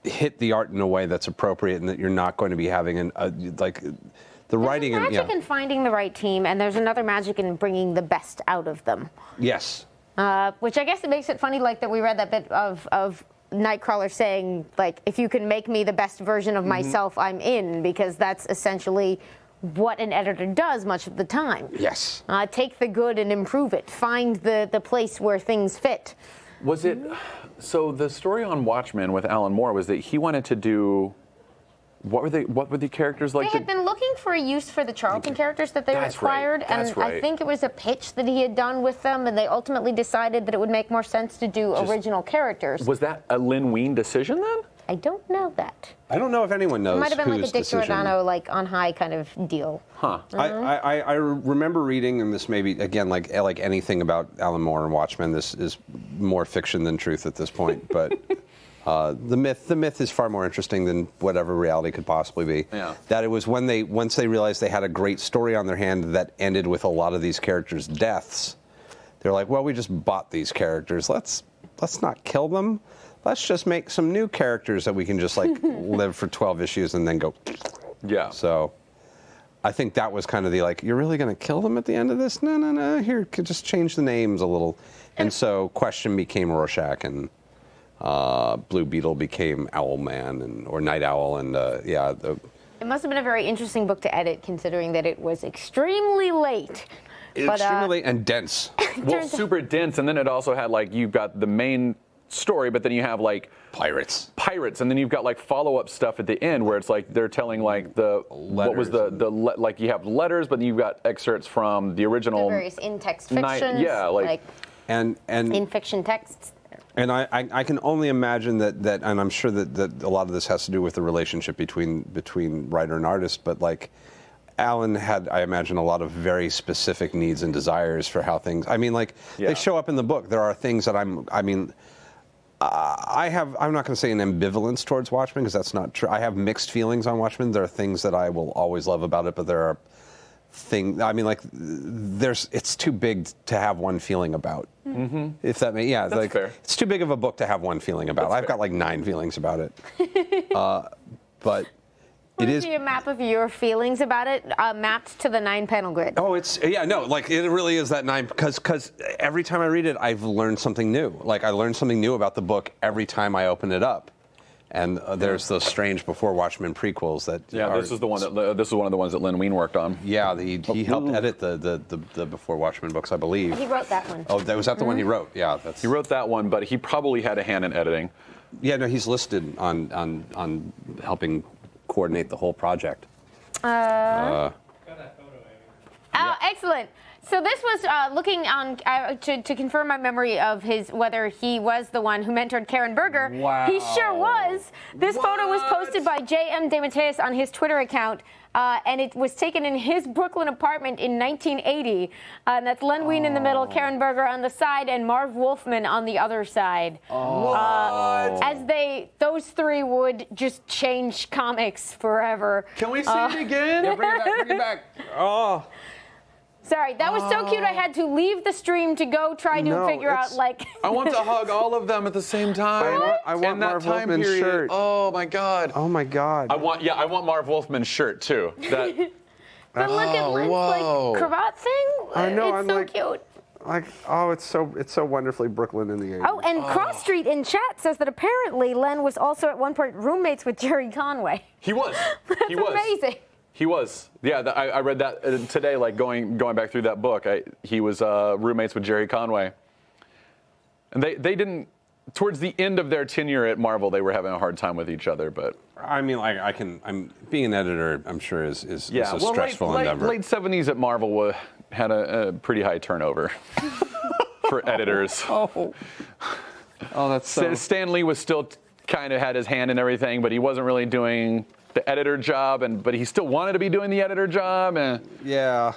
hit the art in a way that's appropriate, and that you're not going to be having the writing. There's magic in finding the right team, and there's another magic in bringing the best out of them. Yes. Which I guess it makes it funny, like that we read that bit of Nightcrawler saying, like, if you can make me the best version of myself, I'm in, because that's essentially what an editor does much of the time. Yes. Take the good and improve it. Find the place where things fit. Was it, so the story on Watchmen with Alan Moore was that he wanted to do, what were the characters like? They had been looking for a use for the Charlton characters that they acquired, and I think it was a pitch that he had done with them, and they ultimately decided that it would make more sense to do original characters. Was that a Len Wein decision then? I don't know that. I don't know if anyone knows. It might have been like a Dick decision. Giordano, like on high kind of deal. Huh. I remember reading, and this may be again like anything about Alan Moore and Watchmen. This is more fiction than truth at this point, but the myth is far more interesting than whatever reality could possibly be. Yeah. That it was once they realized they had a great story on their hand that ended with a lot of these characters' deaths. They're like, well, we just bought these characters. Let's not kill them. Let's just make some new characters that we can just like live for 12 issues and then go. Yeah. So I think that was kind of the like, you're really going to kill them at the end of this? No. Here, could just change the names a little. And so Question became Rorschach, and Blue Beetle became Owlman, or Night Owl, and yeah. It must have been a very interesting book to edit, considering that it was extremely late. Extremely late and dense. Well, super dense, and then it also had like, you've got the main story, but then you have like pirates, and then you've got like follow-up stuff at the end where it's like they're telling like the letters, what was like you have letters, but then you've got excerpts from the original the various in-text fictions, and in-fiction texts. And I can only imagine that, and I'm sure that a lot of this has to do with the relationship between writer and artist, but like Alan had, I imagine, a lot of very specific needs and desires for how things. I mean, like they show up in the book. There are things that I'm not going to say an ambivalence towards Watchmen, because that's not true. I have mixed feelings on Watchmen. There are things that I will always love about it, but there are things, I mean, like, it's too big to have one feeling about. If that may, that's like, fair. It's too big of a book to have one feeling about. I've got like 9 feelings about it. But Would it be a map of your feelings about it, mapped to the 9-panel grid? Oh, like it really is that 9, because every time I read it, I've learned something new. Like I learned something new about the book every time I open it up. And there's those strange Before Watchmen prequels that. Yeah, this is one of the ones that Len Wein worked on. Yeah, he helped edit the Before Watchmen books, I believe. He wrote that one. Oh, was that the one he wrote? Yeah, he wrote that one, but he probably had a hand in editing. Yeah, no, he's listed on helping coordinate the whole project. Oh, excellent. So this was looking on to confirm my memory of whether he was the one who mentored Karen Berger. Wow. He sure was. This photo was posted by J.M. DeMatteis on his Twitter account, and it was taken in his Brooklyn apartment in 1980. And that's Len Wein in the middle, Karen Berger on the side, and Marv Wolfman on the other side. As those three would just change comics forever. Can we see it again? Yeah, bring it back. Oh. Sorry, that was so cute. I had to leave the stream to go try to figure out, like. I want to hug all of them at the same time. I want Marv Wolfman's shirt. Oh my God. Oh my God. I want Marv Wolfman's shirt too. But look at Len's like cravat thing. I know. It's so cute. Like, oh, it's so wonderfully Brooklyn in the 80s. Oh, and Cross Street in chat says that apparently Len was also at one point roommates with Jerry Conway. He was. That's amazing. He was. Yeah, I read that today, like going back through that book. He was roommates with Jerry Conway. And they didn't, towards the end of their tenure at Marvel, they were having a hard time with each other, but. I mean, like, I'm being an editor, I'm sure is a stressful endeavor. Late 70s at Marvel had a pretty high turnover for editors. Oh, that's so. Stan Lee was still kind of had his hand in everything, but he wasn't really doing the editor job, but he still wanted to be doing the editor job. Yeah.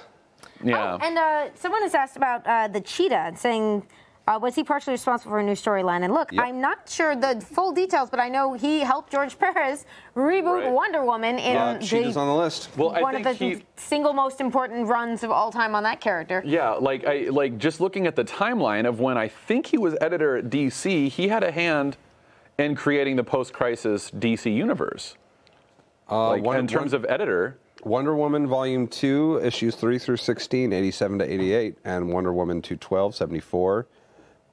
Oh, and someone has asked about the cheetah, saying, was he partially responsible for a new storyline? And look, I'm not sure the full details, but I know he helped George Perez reboot Wonder Woman in Cheetah's on the list. Well, one of the single most important runs of all time on that character. Yeah, like just looking at the timeline of when I think he was editor at DC, he had a hand in creating the post-crisis DC universe. In terms of editor. Wonder Woman Volume 2, issues 3 through 16, 87 to 88, and Wonder Woman 212, 74.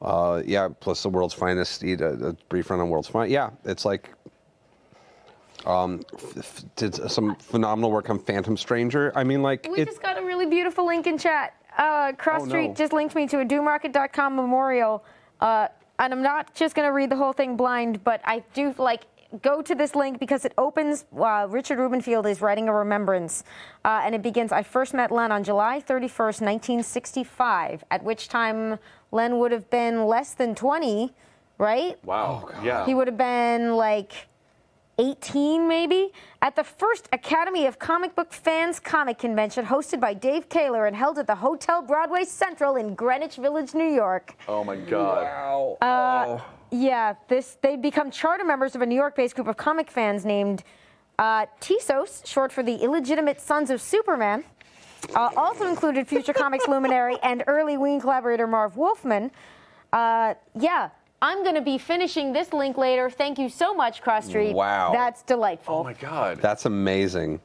Plus the World's Finest, a brief run on World's Finest. Yeah, it's like, did some phenomenal work on Phantom Stranger. I mean, like. We just got a really beautiful link in chat. Cross Street just linked me to a domarket.com memorial. And I'm not just going to read the whole thing blind, but I do, go to this link because it opens, Richard Rubenfield is writing a remembrance, and it begins, I first met Len on July 31st, 1965, at which time Len would have been less than 20, right? Wow, yeah. He would have been, 18 maybe, at the first Academy of Comic Book Fans comic convention hosted by Dave Kaler and held at the Hotel Broadway Central in Greenwich Village, New York. Oh my God. Wow. Yeah, they'd become charter members of a New York-based group of comic fans named TSOS, short for the Illegitimate Sons of Superman. Also included future comics luminary and early Wein collaborator Marv Wolfman. I'm going to be finishing this link later. Thank you so much, Cross Street. Wow. That's delightful. Oh, my God. That's amazing.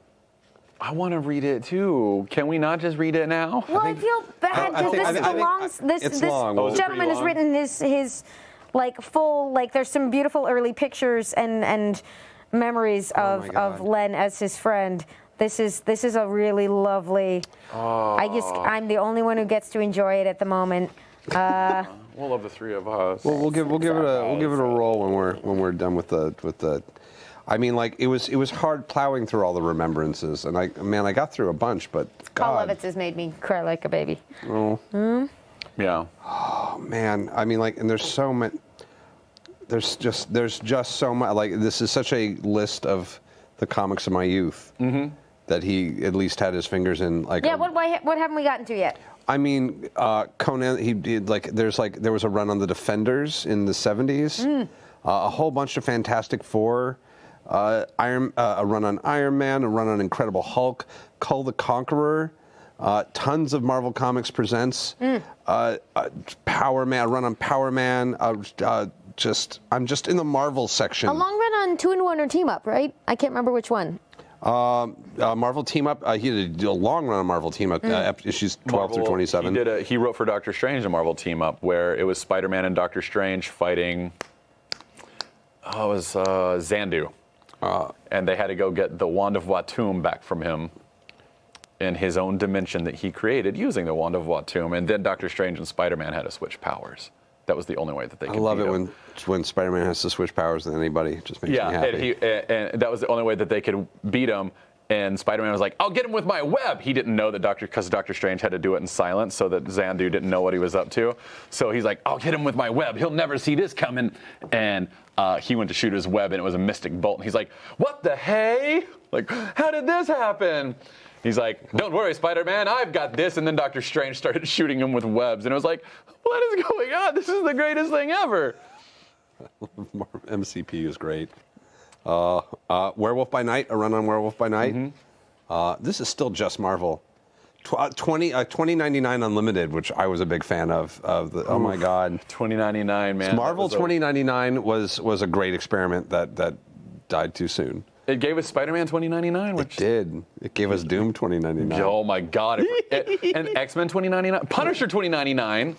I want to read it, too. Can we not just read it now? Well, I feel bad because this gentleman has written his full, there's some beautiful early pictures and memories of Len as his friend. This is a really lovely. I'm the only one who gets to enjoy it at the moment. We'll love the three of us. Well, we'll give it a roll when we're done with the. I mean, it was hard plowing through all the remembrances, and I got through a bunch, but God. Paul Levitz has made me cry like a baby. Oh. Yeah. Oh man, I mean, and there's so much. There's just so much. This is such a list of the comics of my youth that he at least had his fingers in. What haven't we gotten to yet? I mean, Conan. He did there was a run on the Defenders in the 70s. A whole bunch of Fantastic Four. A run on Iron Man. A run on Incredible Hulk. Kull the Conqueror. Tons of Marvel Comics Presents. Power Man. A run on Power Man. I'm just in the Marvel section. A long run on 2-in-1 or Team Up, right? I can't remember which one. Marvel Team Up. He did a long run on Marvel Team Up, issues 12 through 27. He wrote for Doctor Strange a Marvel Team Up where it was Spider-Man and Doctor Strange fighting. It was Xandu, and they had to go get the Wand of Watum back from him in his own dimension that he created using the Wand of Watum, and then Doctor Strange and Spider-Man had to switch powers. That was the only way that they could. I love it when Spider-Man has to switch powers with anybody. It just makes me happy. And that was the only way that they could beat him. And Spider-Man was like, I'll get him with my web. He didn't know that because Doctor Strange had to do it in silence so that Xandu didn't know what he was up to. So he's like, I'll get him with my web. He'll never see this coming. And he went to shoot his web, and it was a mystic bolt. And he's like, what the hey? Like, how did this happen? He's like, don't worry, Spider-Man, I've got this. And then Doctor Strange started shooting him with webs. And it was like, what is going on? This is the greatest thing ever. MCP is great. Werewolf by Night, a run on Werewolf by Night. This is still just Marvel. 2099 Unlimited, which I was a big fan of. Oh my God, 2099, man. Marvel 2099 was a great experiment that died too soon. It gave us Spider-Man 2099, which it did. It gave us Doom 2099. Oh my God, and X-Men 2099, Punisher 2099.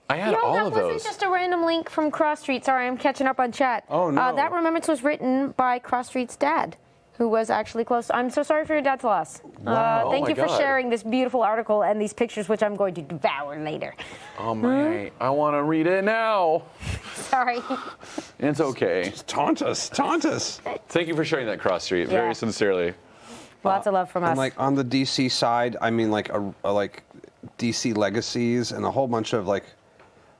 I had all of those. That wasn't just a random link from Cross Street. Sorry, I'm catching up on chat. Oh, no. That remembrance was written by Cross Street's dad, who was actually close. I'm so sorry for your dad's loss. Wow. Thank you for God. sharing this beautiful article and these pictures, which I'm going to devour later. Oh my, I want to read it now. Sorry. It's okay. Just taunt us. Thank you for sharing that, Cross Street, very sincerely. Lots of love from us. And like on the DC side, I mean like like DC Legacies and a whole bunch of like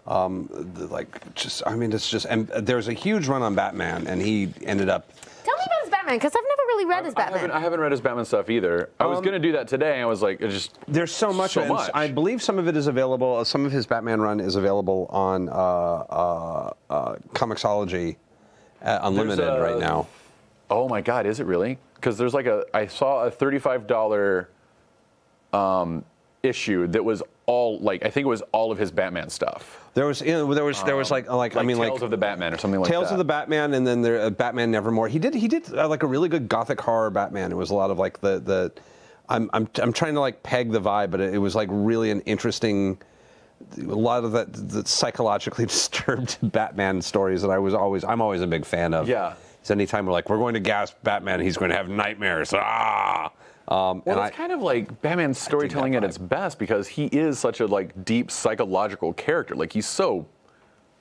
it's just, and there's a huge run on Batman, and he ended up. Tell me about his Batman, because I've never really read his Batman. I haven't read his Batman stuff either. I was going to do that today, and I was like, There's so much. I believe some of it is available. Some of his Batman run is available on Comixology Unlimited right now. Oh my God, is it really? Because there's like I saw a $35 issue that was all like, I think it was all of his Batman stuff. There was like Tales of the Batman or something like that. Tales of the Batman, and then Batman Nevermore. He did like a really good gothic horror Batman. It was a lot of like I'm trying to like peg the vibe, but it was like really an interesting, a lot of the psychologically disturbed Batman stories that I'm always a big fan of. Yeah. So anytime we're going to gas Batman, he's going to have nightmares. Well, it's kind of like Batman's storytelling at its best, because he is such a like deep psychological character. Like, he's so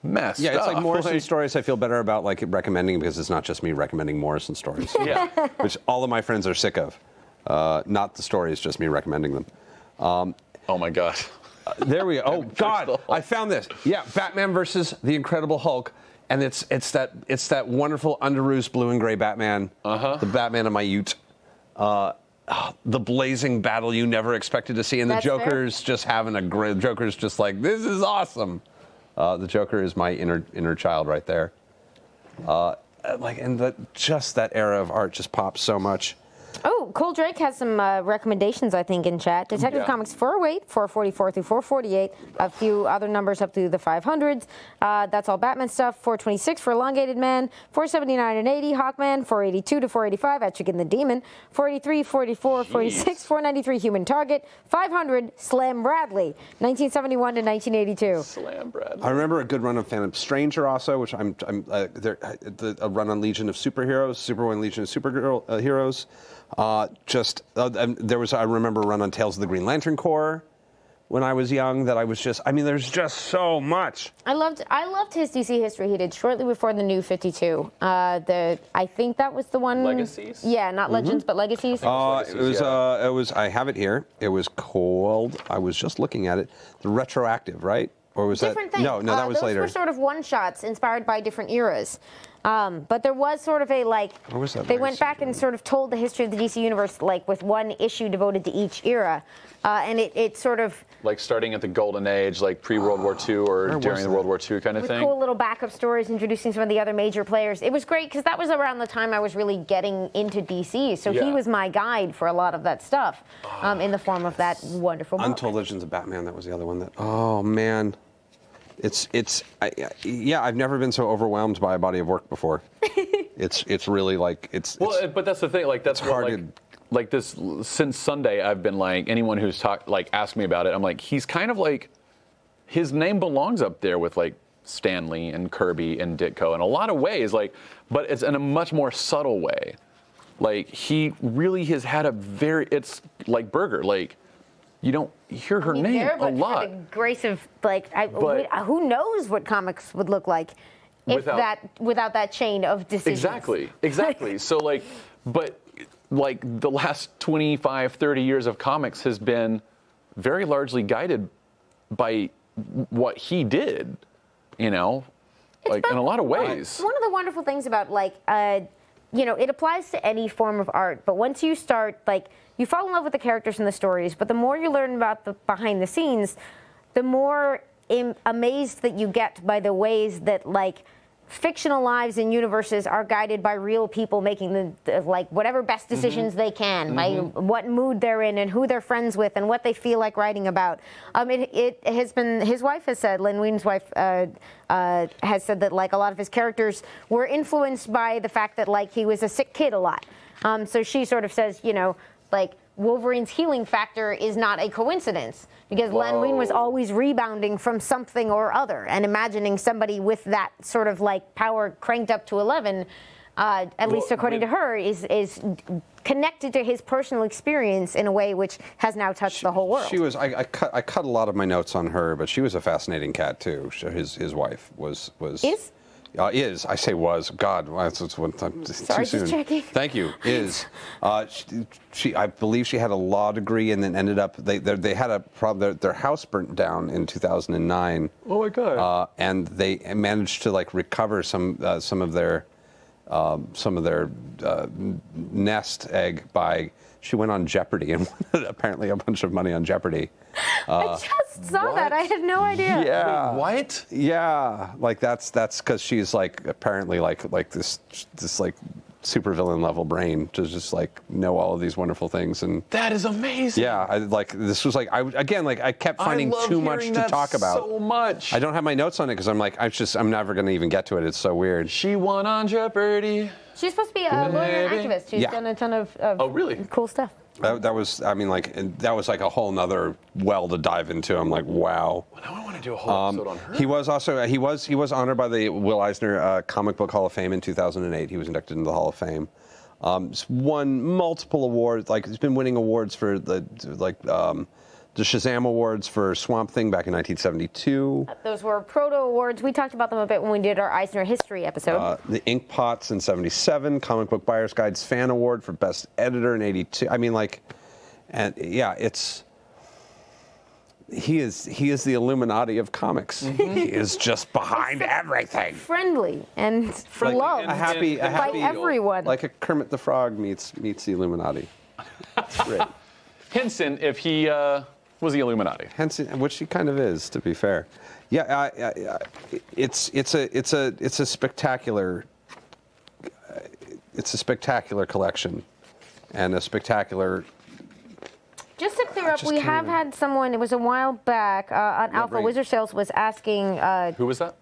messed up. Yeah, it's like Morrison stories I feel better about like recommending, because it's not just me recommending Morrison stories. Yeah. Which all of my friends are sick of. Not the stories, just me recommending them. Oh my God. There we go. Oh God, I found this. Yeah, Batman versus the Incredible Hulk. And it's that wonderful underoos blue and gray Batman. The Batman of my ute. The blazing battle you never expected to see, and the Joker's just having a great. Joker's just like, this is awesome. The Joker is my inner child right there. Just that era of art just pops so much. Oh, Cole Drake has some recommendations, I think, in chat. Detective Comics 408, 444 through 448. A few other numbers up through the 500s. That's all Batman stuff. 426 for Elongated Man. 479 and 80, Hawkman. 482 to 485, Etrigan the Demon. 483, 44, 46, 493, Human Target. 500, Slam Bradley. 1971 to 1982. Slam Bradley. I remember a good run of Phantom Stranger also, which a run on Legion of Superheroes, Superboy Legion of Supergirl Heroes. I remember a run on Tales of the Green Lantern Corps when I was young that I was just, there's just so much. I loved his DC history he did shortly before the New 52. I think that was the one. Legacies? Yeah, not Legends, but Legacies. It was, I have it here. It was called, I was just looking at it, the Retroactive, right? Or was Different that? thing. No, that was later. Those were sort of one-shots inspired by different eras. But there was sort of a, like, they went back and sort of told the history of the DC Universe, like, with one issue devoted to each era. And it sort of... Like starting at the Golden Age, like pre-World War II or during the World War II kind of thing? Cool little backup stories introducing some of the other major players. It was great because that was around the time I was really getting into DC. So he was my guide for a lot of that stuff in the form of that wonderful book. Untold Legends of Batman, that was the other one that... Oh, man. I've never been so overwhelmed by a body of work before. It's really like but that's the thing. Like that's hard. Like this since Sunday, I've been like anyone who's asked me about it. I'm like, he's kind of like, his name belongs up there with like Stan Lee and Kirby and Ditko in a lot of ways. Like, but it's in a much more subtle way. Like he really has had it's like Berger. Like you don't hear her name a lot. For the grace of who knows what comics would look like without that chain of decisions. Exactly. So like, but like the last 25, 30 years of comics has been very largely guided by what he did, you know, like in a lot of ways. One of the wonderful things about like, you know, it applies to any form of art, but once you start, like, you fall in love with the characters and the stories, but the more you learn about the behind the scenes, the more amazed that you get by the ways that, like, fictional lives and universes are guided by real people making the like whatever best decisions they can, by what mood they're in and who they're friends with and what they feel like writing about. It has been, his wife has said, Len Wein's wife has said that like a lot of his characters were influenced by the fact that like he was a sick kid a lot. So she sort of says, you know, like Wolverine's healing factor is not a coincidence, because Len Wein was always rebounding from something or other, and imagining somebody with that sort of like power cranked up to 11, at least according to her, is connected to his personal experience in a way which has now touched the whole world. She was. I cut a lot of my notes on her, but she was a fascinating cat too. His wife was. Is. I say was. God, that's one time too soon. Just checking. Thank you. Is. I believe she had a law degree and then ended up, they had a problem, their house burnt down in 2009. Oh my God. And they managed to like recover some of their nest egg by, she went on Jeopardy and won apparently a bunch of money on Jeopardy. I just saw that. I had no idea. Yeah. Wait, what? Yeah. Like that's because she's like apparently like this like supervillain level brain to just like know all of these wonderful things. And that is amazing. Yeah. This was like I kept finding too much to talk about. So much. I don't have my notes on it because I'm like I'm never going to even get to it. It's so weird. She won on Jeopardy. She's supposed to be a lawyer and activist. She's done a ton of really cool stuff. That was, I mean, like, that was like a whole nother well to dive into. I'm like, wow. Well, now I want to do a whole episode on her. He was also, he was honored by the Will Eisner Comic Book Hall of Fame in 2008. He was inducted into the Hall of Fame. Won multiple awards. Like, he's been winning awards for the Shazam Awards for Swamp Thing back in 1972. Those were proto awards. We talked about them a bit when we did our Eisner history episode. The Ink Pots in 77, Comic Book Buyer's Guide's Fan Award for Best Editor in 82. I mean, like, and yeah, he is the Illuminati of comics. He is just behind everything. Friendly and loved a happy by everyone. Like a Kermit the Frog meets the Illuminati. That's great. Henson, if he was the Illuminati. Henson, which he kind of is, to be fair. Yeah, it's a spectacular collection, and a spectacular. Just to clear up, we have had someone. It was a while back on Alpha Wizard Sales was asking. Who was that?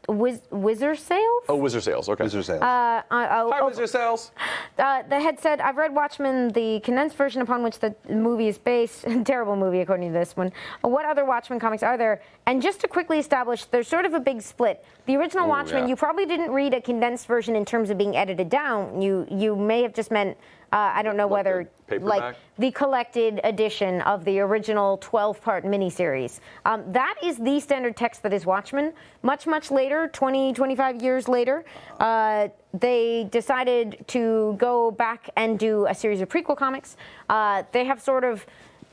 Wizard Sales? Oh, Wizard Sales. Okay. Wizard Sales. Hi, Wizard Sales. The head said, I've read Watchmen, the condensed version upon which the movie is based. Terrible movie, according to this one. What other Watchmen comics are there? And just to quickly establish, there's sort of a big split. The original Watchmen, you probably didn't read a condensed version in terms of being edited down. You may have just meant, I don't know whether, like the collected edition of the original 12-part miniseries. That is the standard text that is Watchmen. Much, much later, 20, 25 years later, they decided to go back and do a series of prequel comics. They have sort of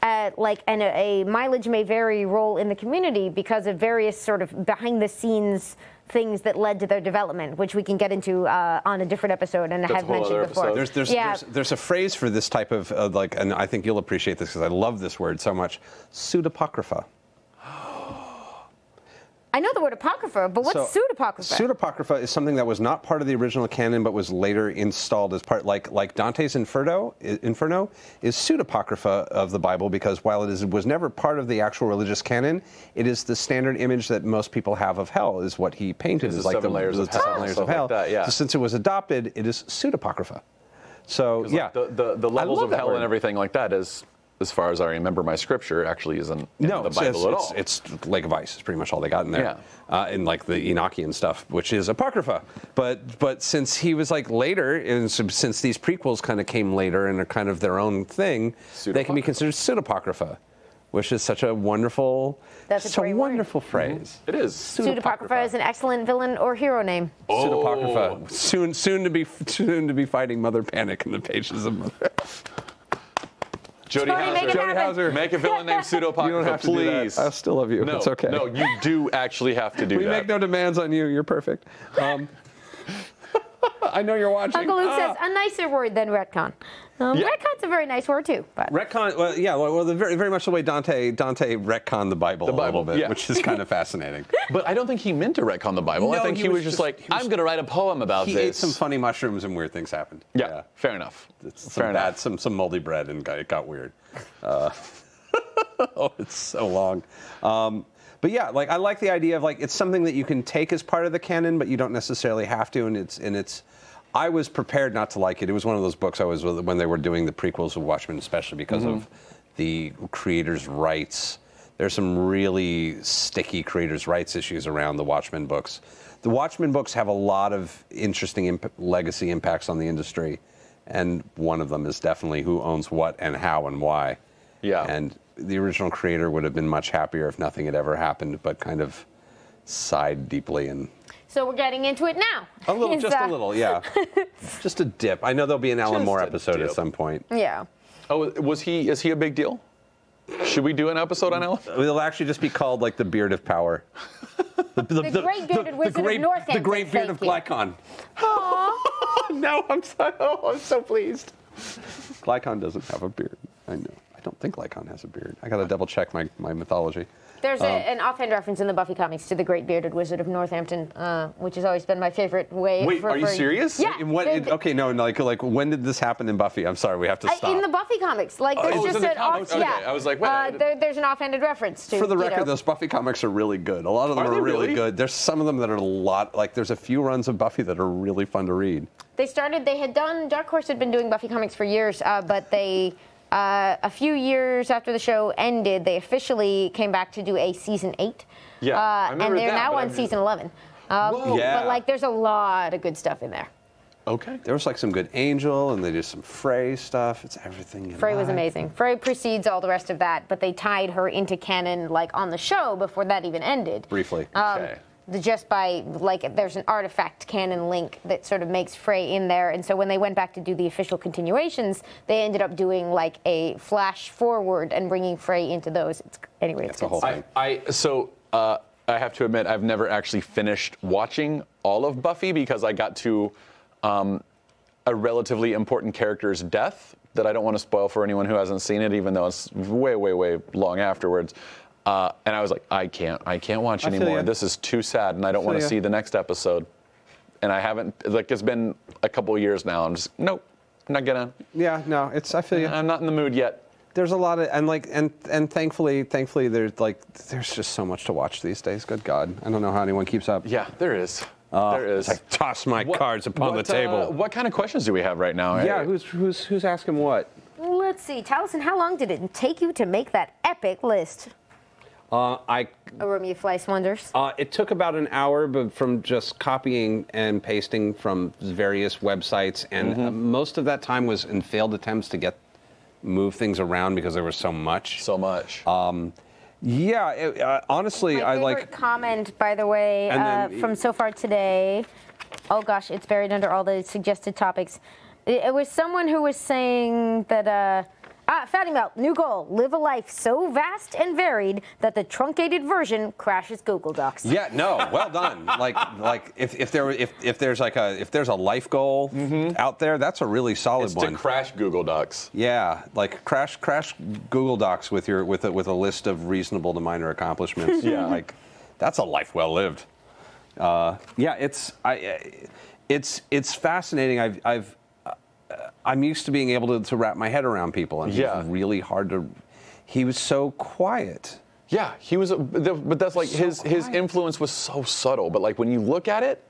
a mileage may vary role in the community because of various sort of behind-the-scenes things that led to their development, which we can get into on a different episode, and I have mentioned before. There's a phrase for this type of and I think you'll appreciate this because I love this word so much, pseudapocrypha. I know the word apocrypha, but what's pseudapocrypha? Pseudapocrypha is something that was not part of the original canon, but was later installed as part, like Dante's Inferno is pseudapocrypha of the Bible, because while it was never part of the actual religious canon, it is the standard image that most people have of hell, is what he painted. It's like the 7 layers of hell. 7 layers of hell. Like that, So since it was adopted, it is pseudapocrypha. So yeah, like the levels of hell and everything like that is, as far as I remember, my scripture actually isn't in the Bible at all. It's Lake of Ice. It's pretty much all they got in there. Yeah. And like the Enochian stuff, which is apocrypha. But since he was like later, and since these prequels kind of came later and are kind of their own thing, they can be considered pseudapocrypha. which is such a wonderful, wonderful phrase. It is. Pseudapocrypha is an excellent villain or hero name. Pseudapocrypha, soon to be fighting Mother Panic in the pages of Mother. Jody Hauser, make a villain named Pseudapocrypha, you don't have to please. Do that. I still love you. No, it's okay. No, you do actually have to do that. We make no demands on you. You're perfect. I know you're watching. Uncle Luke says a nicer word than retcon. Retcon's a very nice word too. But. Retcon, very much the way Dante retconned the Bible a little bit, which is kind of fascinating. But I don't think he meant to retcon the Bible. No, I think he was just like, I'm going to write a poem about this. He ate some funny mushrooms and weird things happened. Yeah, fair enough. Some moldy bread and it got weird. Oh, it's so long. But yeah, like I like the idea of like it's something that you can take as part of the canon, but you don't necessarily have to. And it's. I was prepared not to like it. It was one of those books I was when they were doing the prequels of Watchmen, especially because of the creators' rights. There's some really sticky creators' rights issues around the Watchmen books. The Watchmen books have a lot of interesting legacy impacts on the industry, and one of them is definitely who owns what and how and why. Yeah. And the original creator would have been much happier if nothing had ever happened, but kind of sighed deeply and. So we're getting into it now. A little, yeah. Just a dip. I know there'll be an Alan Moore episode at some point. Yeah. Oh, is he a big deal? Should we do an episode on Alan? It'll actually just be called like the Beard of Power. The great bearded wizard of Northampton. The great beard of Glycon. No, I'm so pleased. Glycon doesn't have a beard. I know. I don't think Glycon has a beard. I got to double check my mythology. There's an offhand reference in the Buffy comics to the Great Bearded Wizard of Northampton, which has always been my favorite way. Wait, are you serious? Yeah. Like when did this happen in Buffy? I'm sorry, we have to stop. In the Buffy comics, like there's just an off. Okay. Yeah. I was like, wait. There's an offhanded reference to. For the record, those Buffy comics are really good. A lot of them are really good. There's some of them that are a lot. Like there's a few runs of Buffy that are really fun to read. They had done. Dark Horse had been doing Buffy comics for years, but they. A few years after the show ended, they officially came back to do a season 8. Yeah, and they're now on season 11. But like, there's a lot of good stuff in there. Okay. There was like some good Angel, and they did some Frey stuff. It's everything. Frey was amazing. Frey precedes all the rest of that, but they tied her into canon like on the show before that even ended. Briefly. Okay. Just by, like, there's an artifact canon link that sort of makes Frey in there. And so when they went back to do the official continuations, they ended up doing, like, a flash forward and bringing Frey into those. It's a whole thing. I have to admit, I've never actually finished watching all of Buffy because I got to a relatively important character's death that I don't want to spoil for anyone who hasn't seen it, even though it's way, way, way long afterwards. And I was like, I can't watch anymore. This is too sad, and I don't want to see the next episode. And I haven't, like, it's been a couple of years now. I'm just, nope, I'm not gonna. Yeah, no, I feel you. I'm not in the mood yet. There's a lot of, and thankfully, there's just so much to watch these days. Good God, I don't know how anyone keeps up. Yeah, there is. There is. I toss my cards upon the table. What kind of questions do we have right now? Yeah, who's asking what? Let's see, Taliesin, how long did it take you to make that epic list? Romeo Fleiss wonders. It took about an hour, but from just copying and pasting from various websites, and most of that time was in failed attempts to move things around because there was so much. Yeah, honestly, My favorite comment, by the way, from So Far Today. Oh gosh, it's buried under all the suggested topics. It was someone who was saying that. Fatty Melt, new goal: live a life so vast and varied that the truncated version crashes Google Docs. Yeah, no, well done. like if there's a life goal out there, that's a really solid one. To crash Google Docs. Yeah, like crash Google Docs with a list of reasonable to minor accomplishments. Yeah, like that's a life well lived. Yeah, it's fascinating. I'm used to being able to wrap my head around people, and he's really hard to. He was so quiet. Yeah, he was, but that's like his influence was so subtle. But like when you look at it,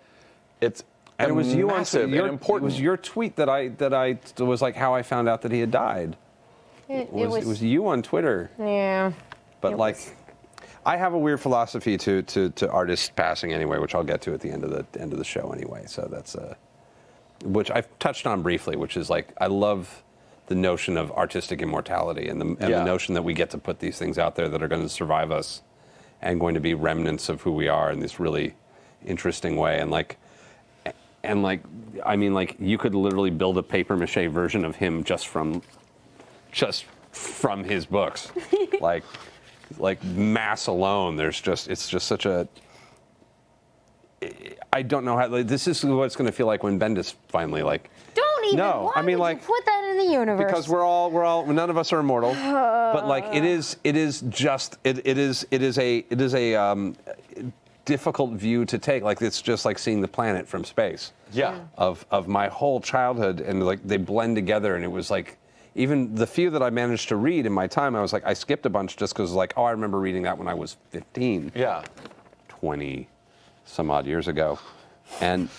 it's and it was massive and important. It was your tweet that I was like how I found out that he had died. It was you on Twitter. Yeah. But I have a weird philosophy to artists passing anyway, which I'll get to at the end of the show anyway. So that's which I've touched on briefly, which is like I love the notion of artistic immortality and the notion that we get to put these things out there that are going to survive us and going to be remnants of who we are in this really interesting way. I mean, like you could literally build a paper mache version of him just from his books. like mass alone, it's just such a, I don't know how, like, this is what it's going to feel like when Bendis finally, like, don't even, no, why I mean, would like, you put that in the universe? because we're all, none of us are immortal, but like, it is a difficult view to take. Like, it's just like seeing the planet from space. Yeah. Of my whole childhood, and like, they blend together, and it was like, even the few that I managed to read in my time, I was like, I skipped a bunch just because, like, oh, I remember reading that when I was 15. Yeah. 20 some odd years ago. And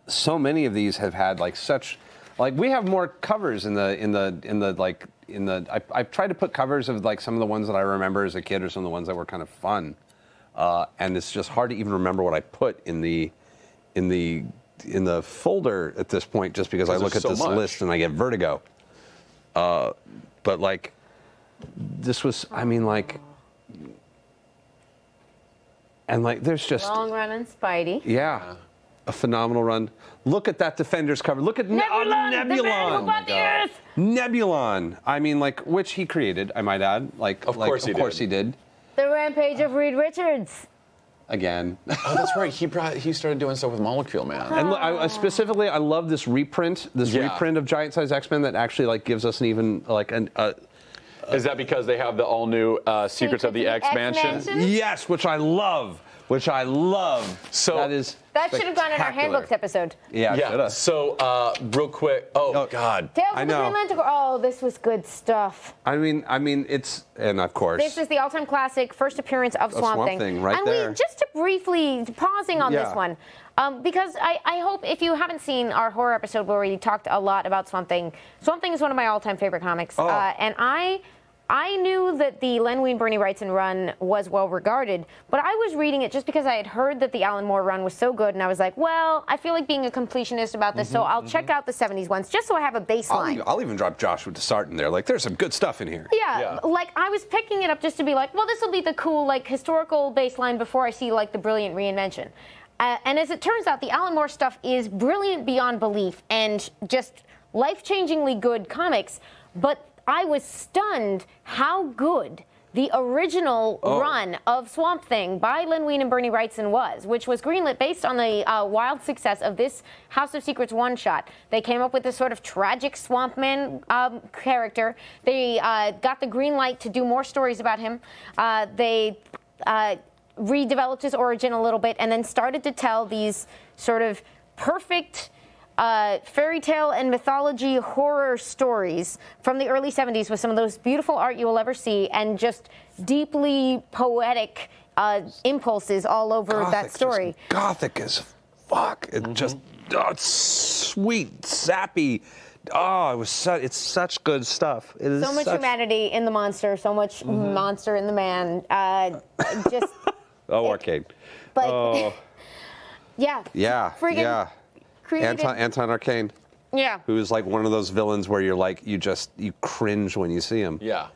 so many of these have had like such, like, we have more covers I've tried to put covers of like some of the ones that I remember as a kid or some of the ones that were kind of fun. And it's just hard to even remember what I put in the folder at this point, just because I look at this list and I get vertigo. But like, this was, I mean, like, and like, there's just long run on Spidey. Yeah, a phenomenal run. Look at that Defenders cover. Look at Nebulon, the man who bought the Earth. Nebulon. I mean, like, which he created, I might add. Like, of course he did. The Rampage of Reed Richards. Again. Oh, that's right. He started doing stuff with Molecule Man. And look, specifically, I love this reprint. Reprint of Giant Size X-Men that actually like gives us an even like an. Is that because they have the all new Secrets of the X-Mansion? Yes, which I love. So that should have gone in our handbooks episode. Yeah. So real quick. Oh God. Tales of the Green Lantern. Oh, this was good stuff. I mean, it's, and of course. This is the all-time classic first appearance of Swamp Thing. Right and there. we just to briefly pausing on this one. Because I hope if you haven't seen our horror episode where we talked a lot about Swamp Thing is one of my all-time favorite comics. And I knew that the Len Wein, Bernie Wrightson run was well regarded, but I was reading it just because I had heard that the Alan Moore run was so good, and I was like, well, I feel like being a completionist about this, so I'll check out the 70s ones just so I have a baseline. I'll even drop Joshua Dessart in there. Like, there's some good stuff in here. Yeah, like I was picking it up just to be like, well, this will be the cool, like, historical baseline before I see, like, the brilliant reinvention. And as it turns out, the Alan Moore stuff is brilliant beyond belief and just life-changingly good comics, but I was stunned how good the original run of Swamp Thing by Len Wein and Bernie Wrightson was, which was greenlit based on the wild success of this House of Secrets one-shot. They came up with this sort of tragic Swamp Man character. They got the green light to do more stories about him. They redeveloped his origin a little bit and then started to tell these sort of perfect fairy tale and mythology horror stories from the early 70s with some of those beautiful art you will ever see and just deeply poetic impulses all over that story. Gothic as fuck. It just, it's sweet, sappy. Oh, it's such good stuff. It is so much humanity in the monster, so much monster in the man. Just. Arcade. But, yeah. Friggin' Anton Arcane. Yeah. Who's like one of those villains where you're like, you cringe when you see him. Yeah.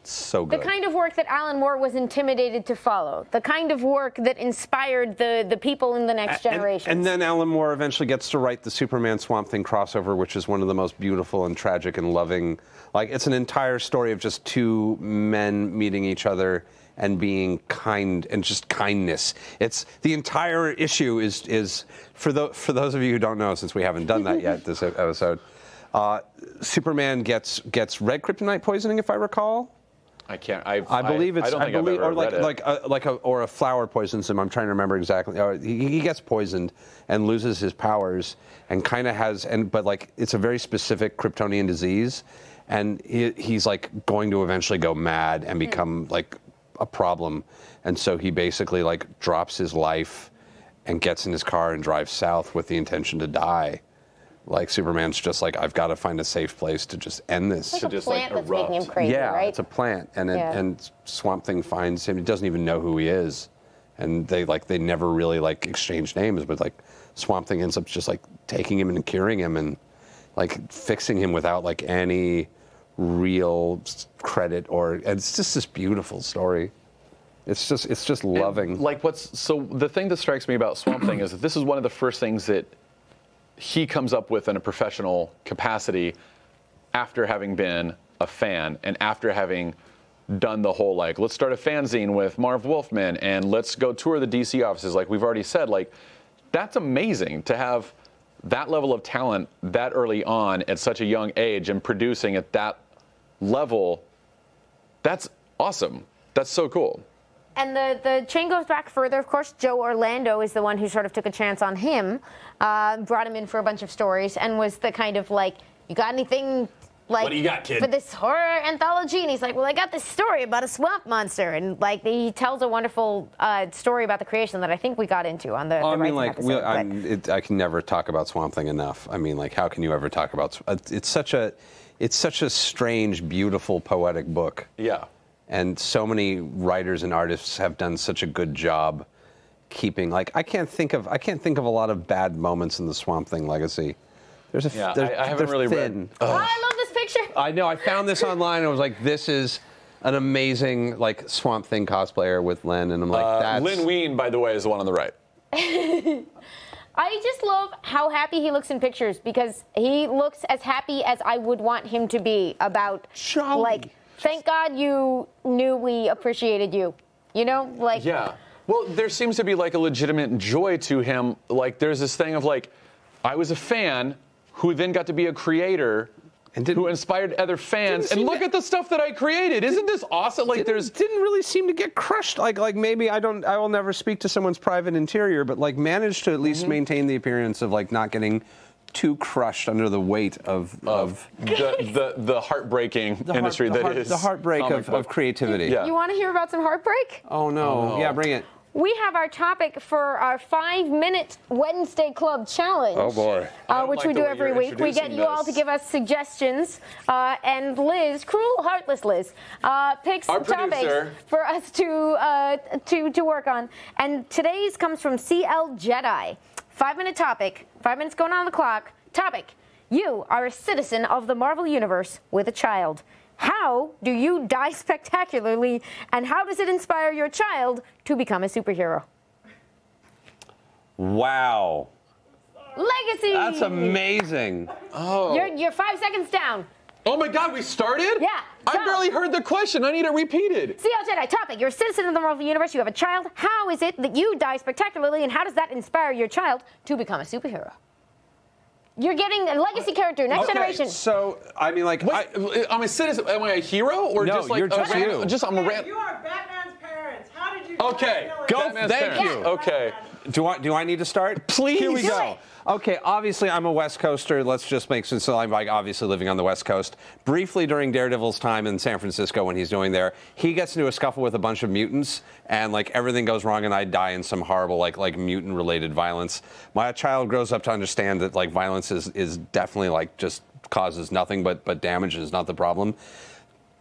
So good. The kind of work that Alan Moore was intimidated to follow. The kind of work that inspired the people in the next generation. And then Alan Moore eventually gets to write the Superman Swamp Thing crossover, which is one of the most beautiful and tragic and loving. Like, it's an entire story of just two men meeting each other and being kind and just kindness. It's the entire issue is for those of you who don't know, since we haven't done that yet this episode. Superman gets red kryptonite poisoning, if I recall. I can't. I believe it's. I believe, or a flower poisons him. I'm trying to remember exactly. He gets poisoned and loses his powers and kind of has but like it's a very specific Kryptonian disease, and he's like going to eventually go mad and become like a problem, and so he basically like drops his life and gets in his car and drives south with the intention to die. Like, Superman's just like, I've got to find a safe place to just end this. It's like a plant that's making him crazy, right? It's a plant, and Swamp Thing finds him. He doesn't even know who he is, and they never really like exchange names, but like Swamp Thing ends up just like taking him and curing him and like fixing him without like any real credit, or it's just this beautiful story. It's just loving. And like the thing that strikes me about Swamp Thing is that this is one of the first things that he comes up with in a professional capacity after having been a fan and after having done the whole like, let's start a fanzine with Marv Wolfman and let's go tour the DC offices. Like we've already said, like that's amazing to have that level of talent that early on at such a young age and producing at that level. That's awesome. That's so cool. And the chain goes back further. Of course, Joe Orlando is the one who sort of took a chance on him, brought him in for a bunch of stories, and was the kind of like, you got anything like, what do you got, kid? For this horror anthology? And he's like, well, I got this story about a swamp monster. And like, he tells a wonderful story about the creation that I think we got into on the I mean, Rising like, episode. I can never talk about Swamp Thing enough. I mean, like, how can you ever talk about? It's such a strange, beautiful, poetic book. Yeah. And so many writers and artists have done such a good job keeping, like, I can't think of a lot of bad moments in the Swamp Thing legacy. There's I haven't really read. Oh, I love this picture. I know. I found this online. And I was like, this is an amazing like Swamp Thing cosplayer with Len, and I'm like, that's Len Wein, by the way, is the one on the right. I just love how happy he looks in pictures, because he looks as happy as I would want him to be about, like, thank God you knew we appreciated you. You know, like. Yeah. Well, there seems to be like a legitimate joy to him. Like, there's this thing of like, I was a fan who then got to be a creator and who inspired other fans. And look at the stuff that I created. Isn't this awesome? Like, didn't really seem to get crushed. Like maybe I will never speak to someone's private interior, but like managed to at least maintain the appearance of like not getting too crushed under the weight of the heartbreaking industry that is the heartbreak of creativity. Yeah. You want to hear about some heartbreak? Oh no. Yeah, bring it. We have our topic for our 5-minute Wednesday Club challenge. Oh boy. Which we do every week. We get you all to give us suggestions, and Liz, cruel, heartless Liz, picks topics for us to work on. And today's comes from CL Jedi. 5-minute topic. 5 minutes going on the clock. Topic: you are a citizen of the Marvel Universe with a child. How do you die spectacularly, and how does it inspire your child to become a superhero? Wow. Legacy! That's amazing. Oh. You're 5 seconds down. Oh my God, we started? Yeah. I barely heard the question. I need it repeated. CL Jedi, topic: you're a citizen of the Marvel Universe, you have a child. How is it that you die spectacularly, and how does that inspire your child to become a superhero? You're getting a legacy character, next generation. So, I mean, like, I'm a citizen. Am I a hero, or no, just like you're just you? I'm a You are Batman's parents. How did you? Okay, go. Thank you. Okay. Do I need to start? Please. Here we go. Okay, obviously I'm a West Coaster. Let's just make sense. So I'm like obviously living on the West Coast. Briefly during Daredevil's time in San Francisco when he's doing there, he gets into a scuffle with a bunch of mutants, and like everything goes wrong, and I die in some horrible like mutant related violence. My child grows up to understand that like violence is definitely like just causes nothing but damage is not the problem,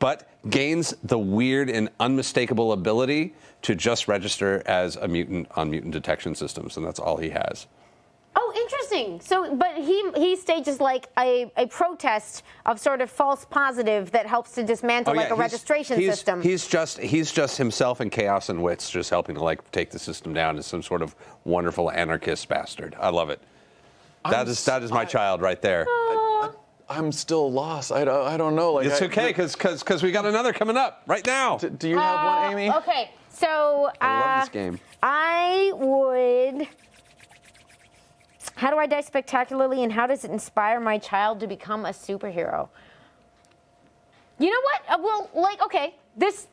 but gains the weird and unmistakable ability to just register as a mutant on mutant detection systems, and that's all he has. Oh, interesting. So, but he stages like a protest of sort of false positive that helps to dismantle like a registration system. He's just himself and Chaos and Wits just helping to like take the system down as some sort of wonderful anarchist bastard. I love it. That is my child right there. I'm still lost. I don't know. Like, it's okay because we got another coming up right now. Do you have one, Amy? Okay, so I love this game. I would. How do I die spectacularly, and how does it inspire my child to become a superhero? You know what? Well, like, okay, let's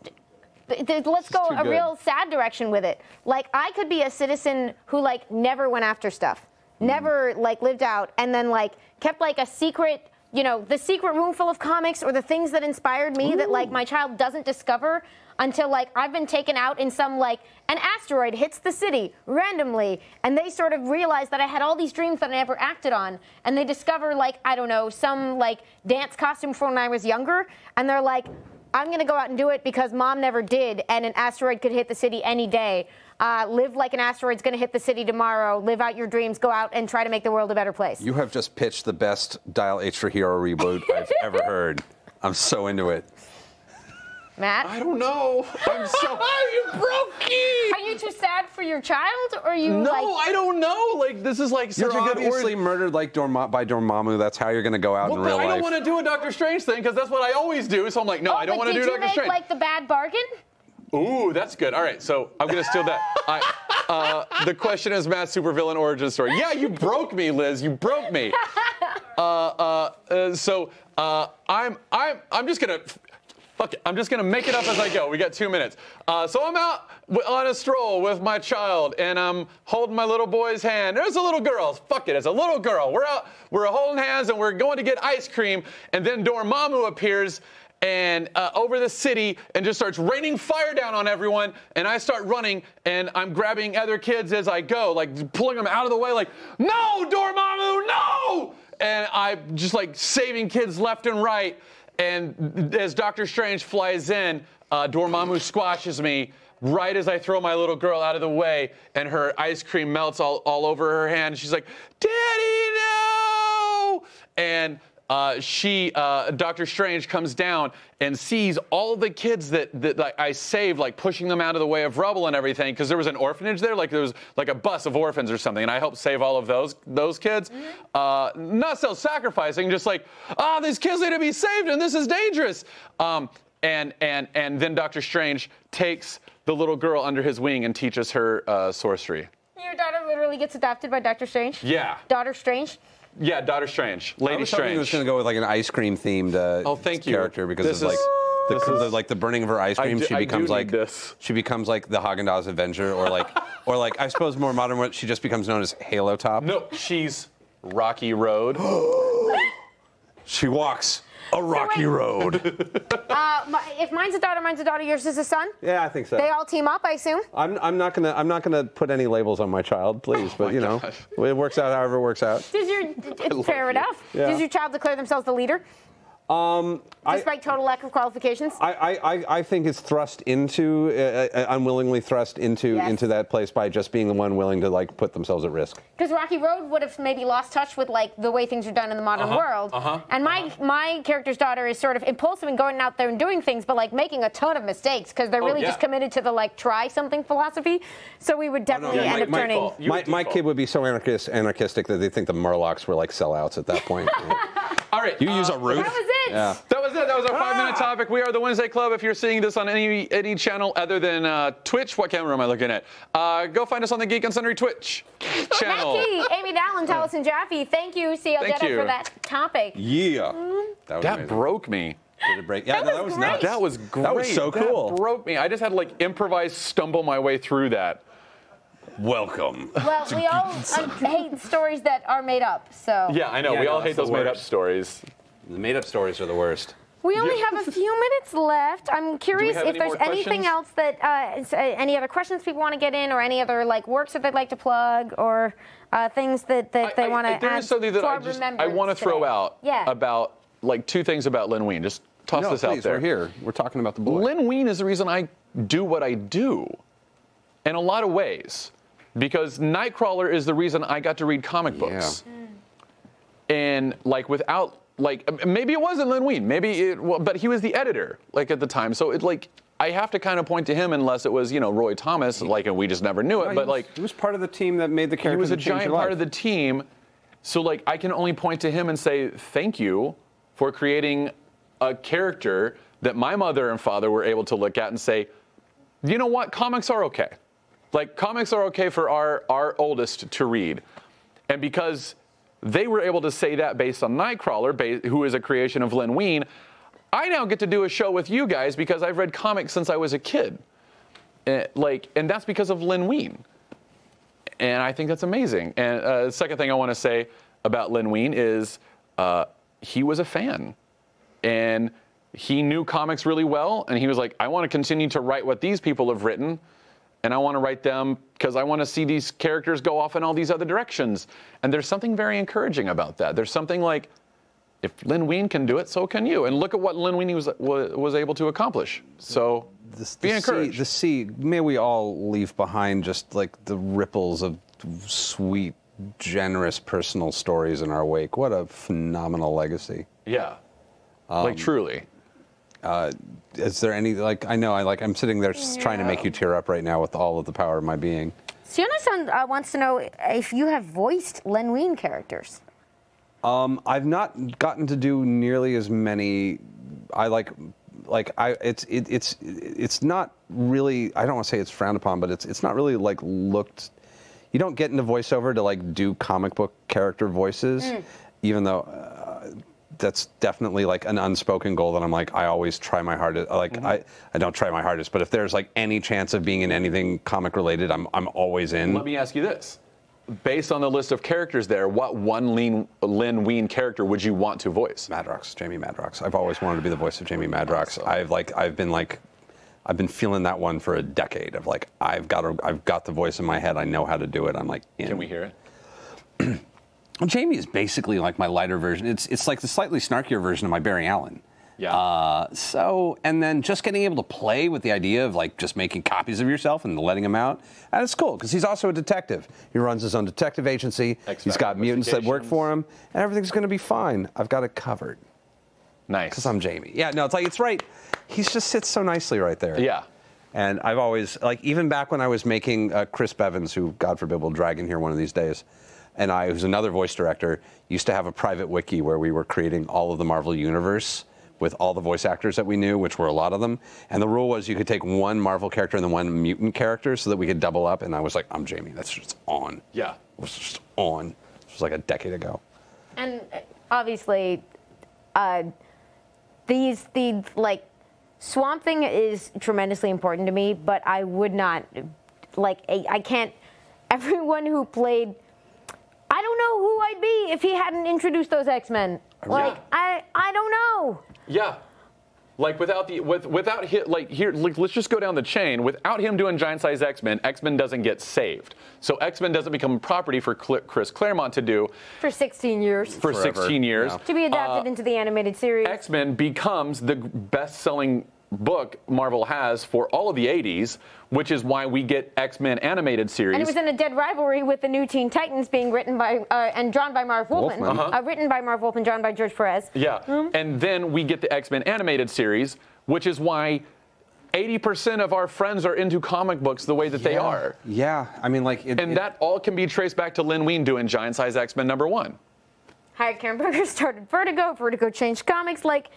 go a real sad direction with it. Like, I could be a citizen who, like, never went after stuff, never, like, lived out, and then, like, kept, like, a secret, you know, the secret room full of comics or the things that inspired me that, like, my child doesn't discover until, like, I've been taken out in some, like, an asteroid hits the city randomly, and they sort of realize that I had all these dreams that I never acted on, and they discover, like, I don't know, some, like, dance costume from when I was younger, and they're like, I'm going to go out and do it because Mom never did, and an asteroid could hit the city any day. Live like an asteroid's going to hit the city tomorrow. Live out your dreams. Go out and try to make the world a better place. You have just pitched the best Dial H for Hero reboot I've ever heard. I'm so into it. Matt? I don't know. I'm so. You broke me. Are you too sad for your child, or are you No, like? I don't know. Like, this is like such You're a good obviously murdered like by Dormammu. That's how you're going to go out in real life. I don't want to do a Doctor Strange thing because that's what I always do. So I'm like, no, I don't want to do Doctor Strange. Did you make like the bad bargain? Ooh, that's good. All right, so I'm going to steal that. The question is Matt's supervillain origin story. Yeah, you broke me, Liz. You broke me. I'm just going to. Fuck it. I'm just going to make it up as I go. We got 2 minutes. So I'm out on a stroll with my child, and I'm holding my little boy's hand. There's a little girl. Fuck it. It's a little girl. We're out. We're holding hands, and we're going to get ice cream. And then Dormammu appears and over the city and just starts raining fire down on everyone. And I start running, and I'm grabbing other kids as I go, like pulling them out of the way, like, no, Dormammu, no! And I'm just like saving kids left and right. And as Doctor Strange flies in, Dormammu squashes me right as I throw my little girl out of the way, and her ice cream melts all over her hand. She's like, "Daddy, no!" And Doctor Strange comes down and sees all the kids that I saved, like pushing them out of the way of rubble and everything, because there was an orphanage there, like there was like a bus of orphans or something, and I helped save all of those kids. Not self-sacrificing, just like, these kids need to be saved, and this is dangerous. And then Doctor Strange takes the little girl under his wing and teaches her sorcery. Your daughter literally gets adopted by Doctor Strange? Yeah. Daughter Strange? Yeah, Daughter Strange, Lady Strange. I was going to go with like an ice cream themed character because it's like the burning of her ice cream. She becomes like the Haagen-Dazs Avenger, or like I suppose more modern. She just becomes known as Halo Top. No, she's Rocky Road. She walks a rocky road. If mine's a daughter, yours is a son? Yeah, I think so. They all team up, I assume? I'm not gonna put any labels on my child, please. But you know, it works out however it works out. Fair enough. Yeah. Does your child declare themselves the leader? Despite total lack of qualifications? I think it's thrust into, unwillingly thrust into that place by just being the one willing to like put themselves at risk. Because Rocky Road would have maybe lost touch with like the way things are done in the modern world. And my character's daughter is sort of impulsive and going out there and doing things, but like making a ton of mistakes because they're really just committed to the like try something philosophy. So we would definitely end up turning. My kid would be so anarchistic that they think the Murlocs were like sellouts at that point. All right. You use a roof? That was it. Yeah. That was it. That was our 5-minute topic. We are the Wednesday Club. If you're seeing this on any channel other than Twitch, what camera am I looking at? Go find us on the Geek and Sundry Twitch channel. Becky, Amy Dallen, Taliesin Jaffe. Thank you, CL Jedi, for that topic. Yeah. That broke me. Did it break? Yeah, that was nuts. That was great. That was so cool. That broke me. I just had to like improvise, stumble my way through that. Welcome. Well, we all hate stories that are made up, so. Yeah, I know. We all hate those made-up stories. The made-up stories are the worst. We only have a few minutes left. I'm curious if there's anything else that, any other questions people want to get in, or any other like works that they'd like to plug, or things that they want to add. There is something that I want to throw out about like 2 things about Len Wein. Just toss this out there. We're here. We're talking about the boy. Len Wein is the reason I do what I do, in a lot of ways, because Nightcrawler is the reason I got to read comic books. Yeah. And like without. Like, maybe it wasn't Len Wein, but he was the editor, like, at the time. So, I have to kind of point to him unless it was, Roy Thomas, and we just never knew it. But, he was part of the team that made the character. He was a giant part of the team. So, I can only point to him and say, thank you for creating a character that my mother and father were able to look at and say, you know what, comics are okay. Like, comics are okay for our oldest to read. And because they were able to say that based on Nightcrawler, who is a creation of Len Wein, I now get to do a show with you guys because I've read comics since I was a kid. And that's because of Len Wein. And I think that's amazing. And the second thing I want to say about Len Wein is he was a fan. And he knew comics really well. And he was like, I want to continue to write what these people have written. And I want to write them because I want to see these characters go off in all these other directions. And there's something very encouraging about that. There's something like, if Len Wein can do it, so can you. And look at what Len Wein was able to accomplish. So be encouraged. May we all leave behind just like the ripples of sweet, generous personal stories in our wake. What a phenomenal legacy. Yeah, like truly. Is there any, like, I'm sitting there just trying to make you tear up right now with all of the power of my being. Siona-san wants to know if you have voiced Len Wein characters. I've not gotten to do nearly as many. It's not really. I don't want to say it's frowned upon, but it's not really like looked. You don't get into voiceover to like do comic book character voices, even though that's definitely like an unspoken goal that I'm like I always try my hardest. Like I don't try my hardest, but if there's like any chance of being in anything comic related, I'm always in. Let me ask you this. Based on the list of characters there, what one Len Wein character would you want to voice? Madrox, Jamie Madrox. I've always wanted to be the voice of Jamie Madrox. I've been feeling that one for a decade of like I've got the voice in my head. I know how to do it. I'm like, Can we hear it? Jamie is basically like my lighter version. It's like the slightly snarkier version of my Barry Allen. Yeah. And then just getting able to play with the idea of like just making copies of yourself and letting him out. And it's cool because he's also a detective. He runs his own detective agency. He's got mutants that work for him, and everything's going to be fine. I've got it covered. Nice. Because I'm Jamie. Yeah, no, it's right. He just sits so nicely right there. Yeah. And I've always, like, even back when I was making Chris Bevins, who, God forbid, will drag in here one of these days, and I, who's another voice director, used to have a private wiki where we were creating all of the Marvel Universe with all the voice actors that we knew, which were a lot of them. And the rule was you could take one Marvel character and then one mutant character so that we could double up. And I was like, I'm Jamie. That's just on. Yeah. It was just on. It was like a decade ago. And obviously, like, Swamp Thing is tremendously important to me, but I would not, like, I can't, everyone who played, I don't know who I'd be if he hadn't introduced those X-Men. Like, I don't know. Yeah. Like without let's just go down the chain. Without him doing giant size X-Men, X-Men doesn't get saved. So X-Men doesn't become a property for Chris Claremont to do. For 16 years. For Forever. 16 years. Yeah. To be adapted into the animated series. X-Men becomes the best-selling book Marvel has for all of the 80s, which is why we get X-Men animated series. And it was in a dead rivalry with the new Teen Titans being written by and drawn by Marv Wolfman. Written by Marv Wolfman, drawn by George Perez. Yeah, and then we get the X-Men animated series, which is why 80% of our friends are into comic books the way that they are. Yeah, I mean, like... that all can be traced back to Len Wein doing Giant Size X-Men #1. Hired Karen Berger, started Vertigo changed comics. Like,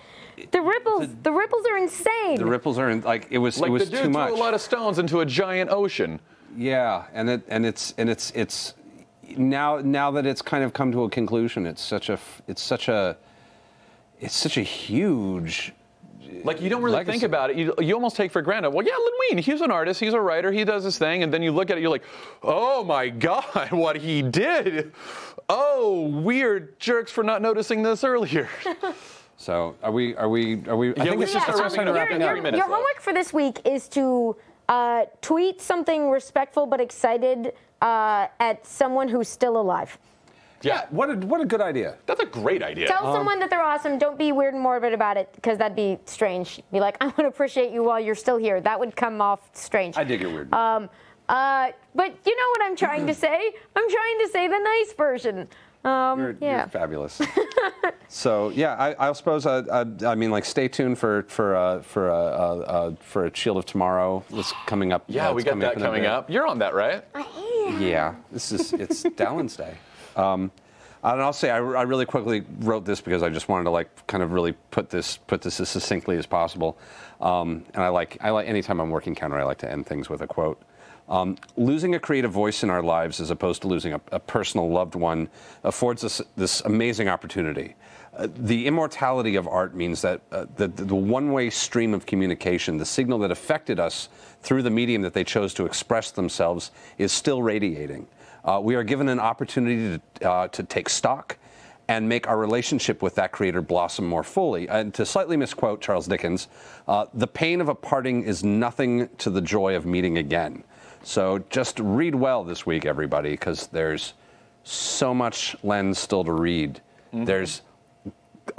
the ripples are insane. The ripples are, like, it was too much. The dude threw a lot of stones into a giant ocean. Yeah, and it's now that it's kind of come to a conclusion, it's such a huge. Like, you don't really legacy. think about it. You almost take for granted, well, yeah, Len Wein, he's an artist, he's a writer, he does his thing, and then you look at it, you're like, oh my God, what he did. Oh, weird jerks for not noticing this earlier. So are we? I think it's just wrapping up in 3 minutes. Your homework for this week is to tweet something respectful but excited at someone who's still alive. Yeah, what a good idea. That's a great idea. Tell someone that they're awesome. Don't be weird and morbid about it, because that'd be strange. Be like, I want to appreciate you while you're still here. That would come off strange. I dig your weird. But you know what I'm trying to say? I'm trying to say the nice version. You're fabulous. So yeah, I suppose I mean, like, stay tuned for a Shield of Tomorrow that's coming up. Yeah, we got that coming up. You're on that, right? I am. Yeah, it's Dallen's Day. And I'll say I really quickly wrote this because I just wanted to, like, kind of really put this as succinctly as possible. And I like anytime I'm working counter, I like to end things with a quote. Losing a creative voice in our lives, as opposed to losing a personal loved one, affords us this amazing opportunity. The immortality of art means that the one-way stream of communication, the signal that affected us through the medium that they chose to express themselves, is still radiating. We are given an opportunity to take stock and make our relationship with that creator blossom more fully. And to slightly misquote Charles Dickens, the pain of a parting is nothing to the joy of meeting again. So just read well this week, everybody, because there's so much Len still to read. Mm-hmm. There's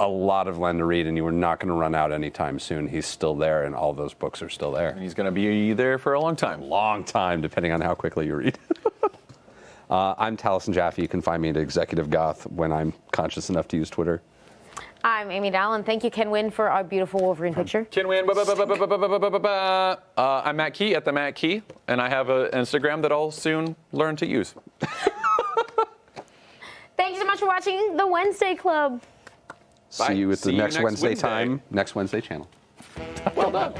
a lot of Len to read, and you are not going to run out anytime soon. He's still there, and all those books are still there. And he's going to be there for a long time. Long time, depending on how quickly you read. I'm Taliesin Jaffe. You can find me at Executive Goth when I'm conscious enough to use Twitter. I'm Amy Dallen. Thank you, Ken Wynn, for our beautiful Wolverine picture. Ken Wynn. I'm Matt Key at the Matt Key, and I have an Instagram that I'll soon learn to use. Thank you so much for watching the Wednesday Club. See you at the next Wednesday time, next Wednesday channel. Well done.